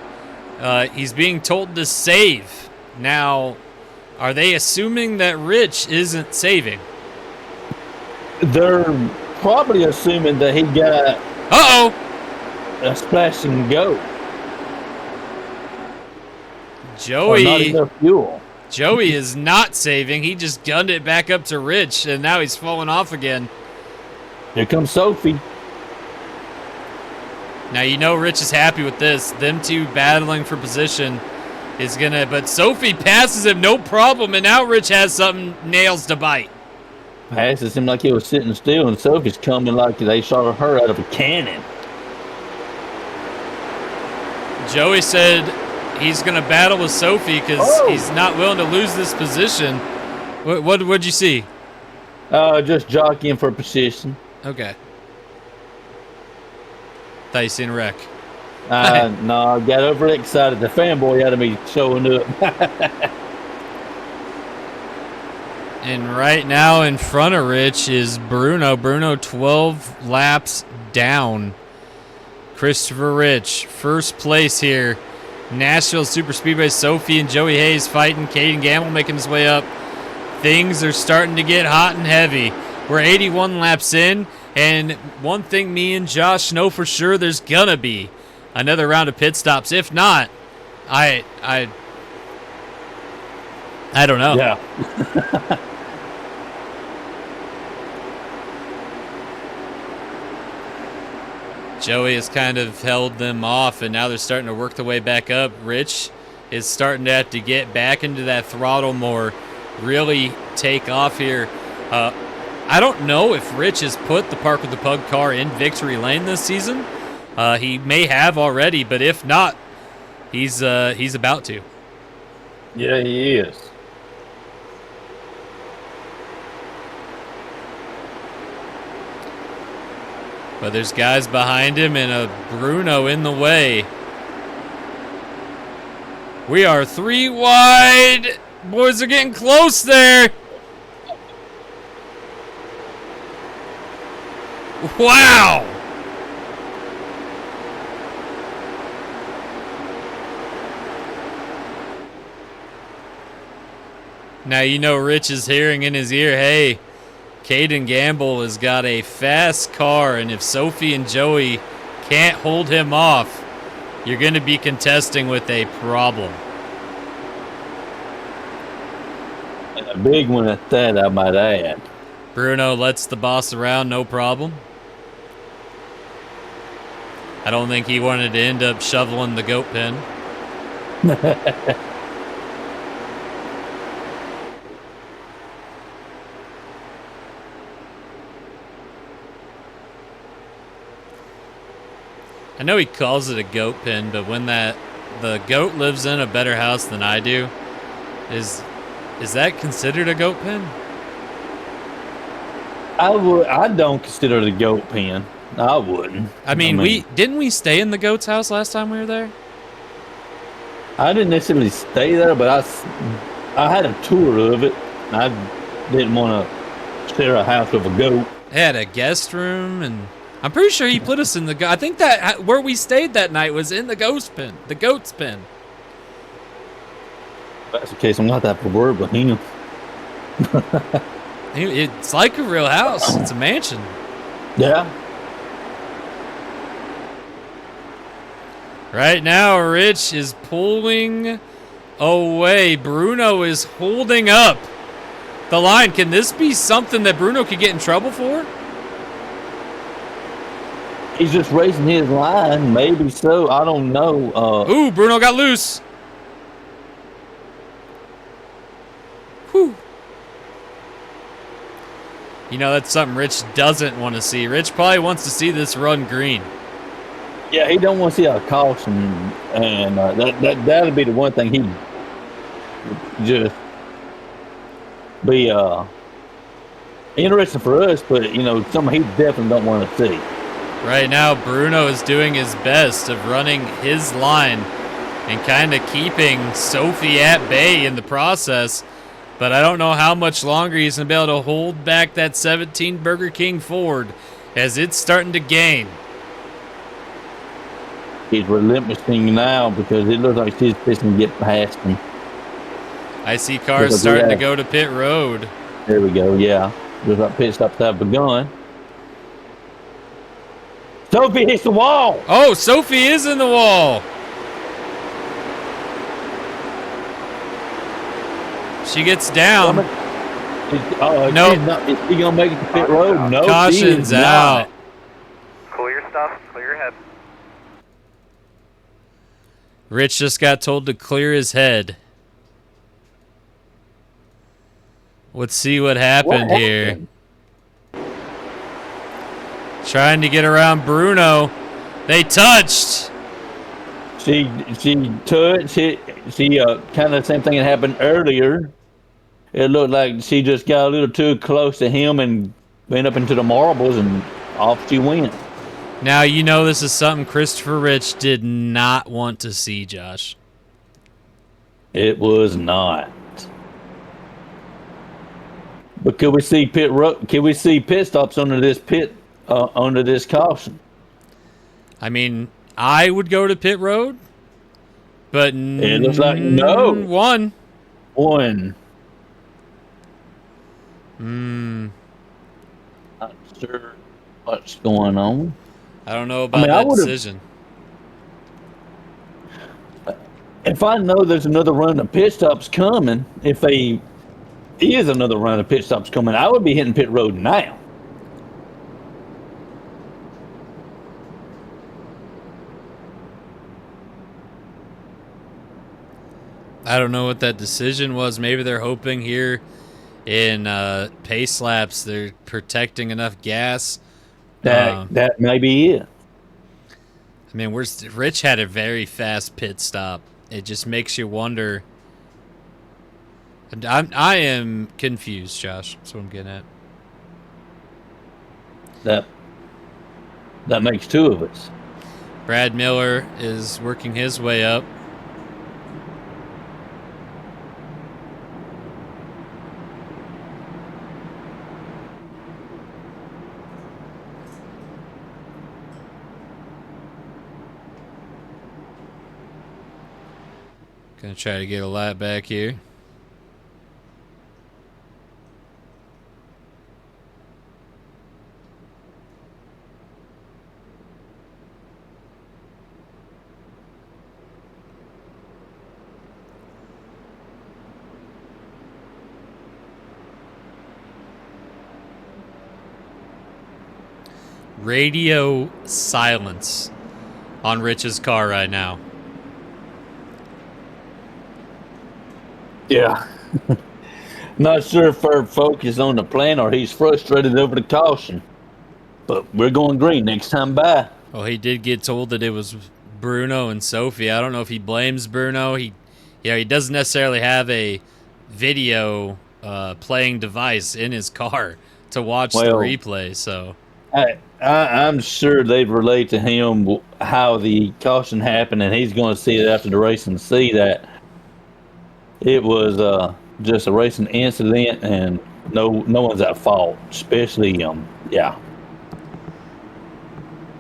he's being told to save. Now, are they assuming that Rich isn't saving? They're probably assuming that he got a splash and go. Joey is not saving. He just gunned it back up to Rich, and now he's falling off again. Here comes Sophie. Now you know Rich is happy with this. Them two battling for position is gonna, but Sophie passes him no problem, and now Rich has something nails to bite. Passes him like he was sitting still, and Sophie's coming like they shot her out of a cannon. Joey said he's going to battle with Sophie because he's not willing to lose this position. What'd you see? Just jockeying for position. Okay. Thought you seen a wreck. No, I got overexcited. The fanboy out of me showing up. And right now in front of Rich is Bruno. Bruno 12 laps down. Christopher Rich, first place here. Nashville Super Speedway, Sophie and Joey Hayes fighting. Caden Gamble making his way up. Things are starting to get hot and heavy. We're 81 laps in, and one thing me and Josh know for sure, there's gonna be another round of pit stops. If not, I don't know. Yeah. Joey has kind of held them off, and now they're starting to work their way back up. Rich is starting to have to get back into that throttle more, really take off here. I don't know if Rich has put the Park with the Pug car in victory lane this season. He may have already, but if not, he's about to. Yeah, he is. But there's guys behind him and a Bruno in the way. We are 3 wide. Boys are getting close there. Wow. Now you know Rich is hearing in his ear, hey, Caden Gamble has got a fast car, and if Sophie and Joey can't hold him off, you're going to be contesting with a problem. A big one at that, I might add. Bruno lets the boss around, no problem. I don't think he wanted to end up shoveling the goat pen. I know he calls it a goat pen, but when the goat lives in a better house than I do, is that considered a goat pen? I don't consider it a goat pen. I wouldn't. I mean, didn't we stay in the goat's house last time we were there? I didn't necessarily stay there, but I had a tour of it. I didn't want to share a house with a goat. It had a guest room, and I'm pretty sure he put us in the. I think that where we stayed that night was in the ghost pen, the goat's pen. If that's the case, I'm not that for word with him. It's like a real house. It's a mansion. Yeah. Right now, Rich is pulling away. Bruno is holding up the line. Can this be something that Bruno could get in trouble for? He's just raising his line. Maybe so. I don't know. Ooh, Bruno got loose. Whew. You know, that's something Rich doesn't want to see. Rich probably wants to see this run green. Yeah, he don't want to see a caution, and that'll be the one thing he'd just be interesting for us, but you know, something he definitely don't want to see. Right now, Bruno is doing his best of running his line and kind of keeping Sophie at bay in the process, but I don't know how much longer he's going to be able to hold back that 17 Burger King Ford as it's starting to gain. He's relinquishing now because it looks like she's fixing to get past him. I see cars starting to go to pit road. There we go, yeah. Looks like pit stops have begun. Sophie hits the wall! Oh, Sophie is in the wall! She gets down. No. Is she going to make it to pit road? No, caution's out. Clear stuff, clear ahead. Rich just got told to clear his head. Let's see what happened here. Trying to get around Bruno. They touched. She touched. She kind of the same thing that happened earlier. It looked like she just got a little too close to him and went up into the marbles, and off she went. Now, you know this is something Christopher Rich did not want to see, Josh. It was not. But could we see pit stops under this under this caution? I mean, I would go to pit road, but it looks like no. One. Not sure what's going on. I don't know about that decision. If I know there's another run of pit stops coming, if there is another run of pit stops coming, I would be hitting pit road now. I don't know what that decision was. Maybe they're hoping here in pace laps. They're protecting enough gas. That may be it. I mean, Rich had a very fast pit stop. It just makes you wonder. I am confused, Josh. That's what I'm getting at. That makes two of us. Brad Miller is working his way up. Gonna try to get a lap back here. Radio silence on Rich's car right now. Yeah. Not sure if our focus on the plan or he's frustrated over the caution. But we're going green next time by. Well, he did get told that it was Bruno and Sophie. I don't know if he blames Bruno. He doesn't necessarily have a video playing device in his car to watch the replay. So I'm sure they'd relate to him how the caution happened, and he's going to see it after the race and see that it was just a racing incident, and no one's at fault, especially yeah.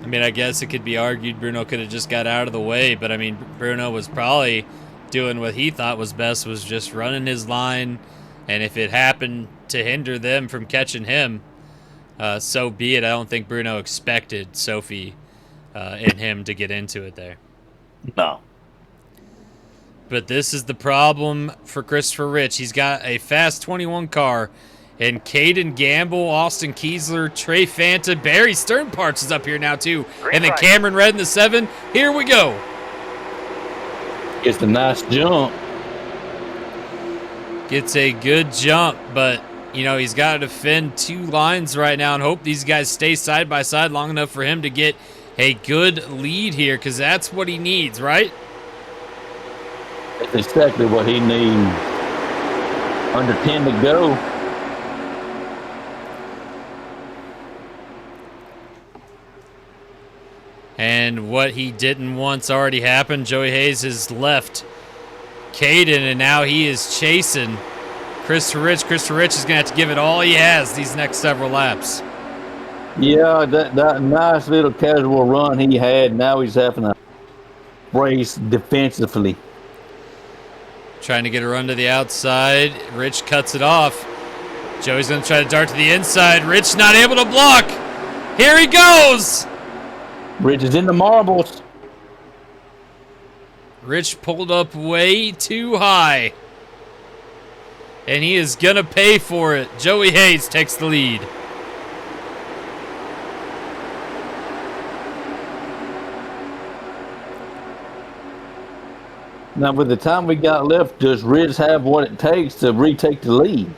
I mean, I guess it could be argued Bruno could have just got out of the way, but I mean, Bruno was probably doing what he thought was best, was just running his line, and if it happened to hinder them from catching him, so be it. I don't think Bruno expected Sophie and him to get into it there. No. But this is the problem for Christopher Rich. He's got a fast 21 car, and Caden Gamble, Austin Kiesler, Trey Fanta, Barry Sternparts is up here now too. And then Cameron Red in the 7. Here we go. It's a nice jump. Gets a good jump, but you know, he's got to defend two lines right now and hope these guys stay side by side long enough for him to get a good lead here, because that's what he needs, right? That's exactly what he needs. Under 10 to go. And what he didn't want's already happened. Joey Hayes has left Caden, and now he is chasing Christopher Rich. Christopher Rich is going to have to give it all he has these next several laps. Yeah, that nice little casual run he had, now he's having to race defensively. Trying to get a run to the outside. Rich cuts it off. Joey's going to try to dart to the inside. Rich not able to block. Here he goes. Rich is in the marbles. Rich pulled up way too high. And he is going to pay for it. Joey Hayes takes the lead. Now, with the time we got left, does Rich have what it takes to retake the lead?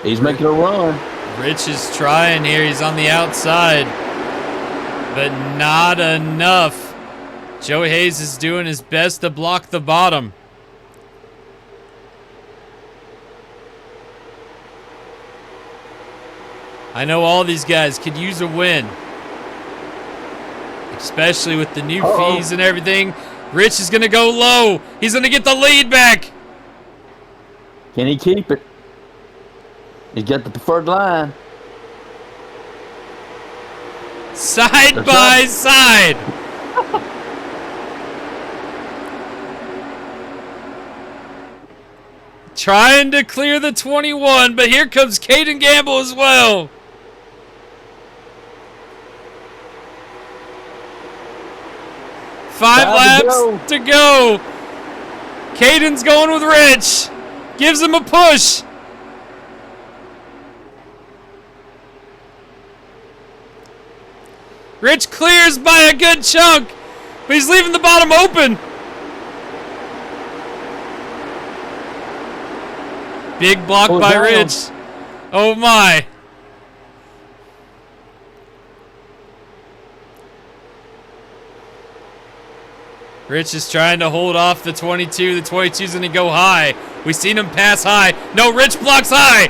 He's making a run. Rich is trying here. He's on the outside, but not enough. Joey Hayes is doing his best to block the bottom. I know all these guys could use a win, especially with the new fees and everything. Rich is going to go low. He's going to get the lead back. Can he keep it? He's got the preferred line. Side by side. Trying to clear the 21, but here comes Caden Gamble as well. Five laps to go. Caden's going with Rich. Gives him a push. Rich clears by a good chunk, but he's leaving the bottom open. Big block Oh, by down. Rich. Oh my. Rich is trying to hold off the 22. The 22's gonna go high. We seen him pass high. No, Rich blocks high.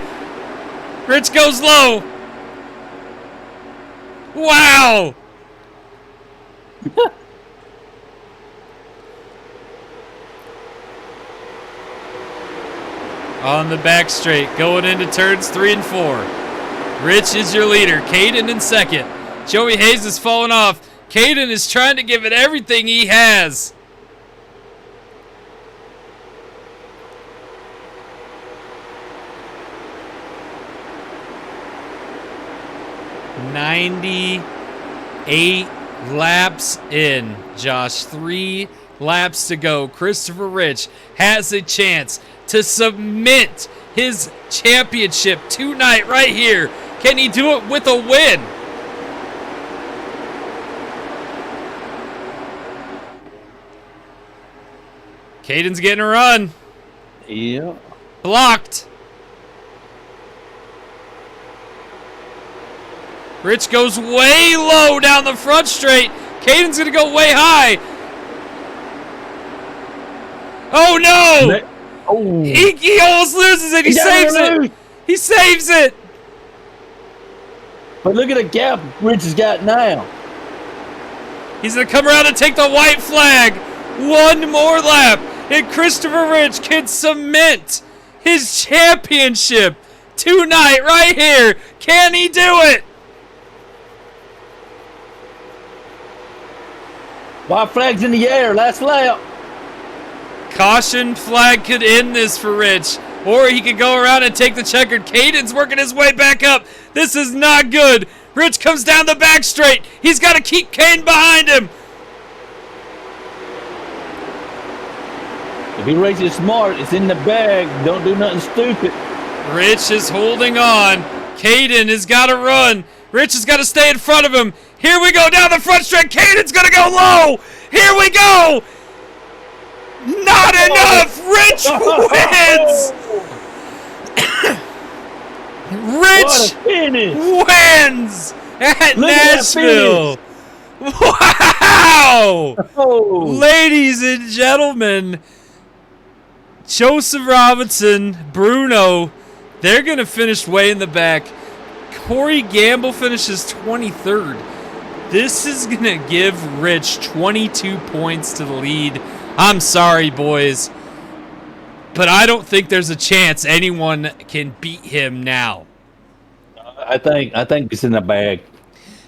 Rich goes low. Wow. On the back straight, going into turns 3 and 4. Rich is your leader. Caden in second. Joey Hayes is falling off. Caden is trying to give it everything he has. "98 laps in, Josh. 3 laps to go. Christopher Rich has a chance to cement his championship tonight right here. Can he do it with a win? Caden's getting a run. Yeah. Blocked. Rich goes way low down the front straight. Caden's going to go way high. Oh, no. Oh. He almost loses it. He saves it. He saves it. But look at the gap Rich has got now. He's going to come around and take the white flag. One more lap. And Christopher Rich can cement his championship tonight right here. Can he do it? White flag's in the air. Last lap. Caution flag could end this for Rich. Or he could go around and take the checkered. Caden's working his way back up. This is not good. Rich comes down the back straight. He's got to keep Caden behind him. If he races smart, it's in the bag. Don't do nothing stupid. Rich is holding on. Caden has got to run. Rich has got to stay in front of him. Here we go down the front stretch. Caden's going to go low. Here we go. Not enough. Rich wins. Rich wins at Nashville. Wow. Oh. Ladies and gentlemen, Joseph Robinson, Bruno, they're going to finish way in the back. Corey Gamble finishes 23rd. This is going to give Rich 22 points to the lead. I'm sorry, boys, but I don't think there's a chance anyone can beat him now. I think it's in the bag.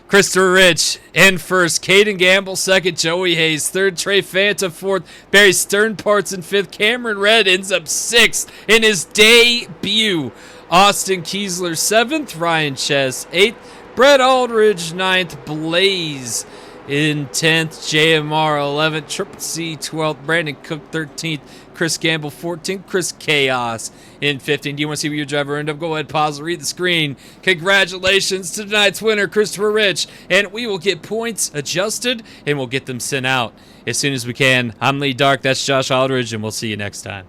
Christopher Rich in first, Caden Gamble second, Joey Hayes third, Trey Fanta fourth, Barry Sternparts in fifth, Cameron Red ends up sixth in his debut, Austin Kiesler seventh, Ryan Chess eighth, Brett Aldridge ninth, Blaze in 10th, G.A.M.E 11th, Triple C 12th, Brandon Cook 13th, Chris Gamble 14th, Chris Chaos in 15th. Do you want to see what your driver ended up? Go ahead, pause, read the screen. Congratulations to tonight's winner, Christopher Rich. And we will get points adjusted and we'll get them sent out as soon as we can. I'm Lee Dark, that's Josh Aldridge, and we'll see you next time.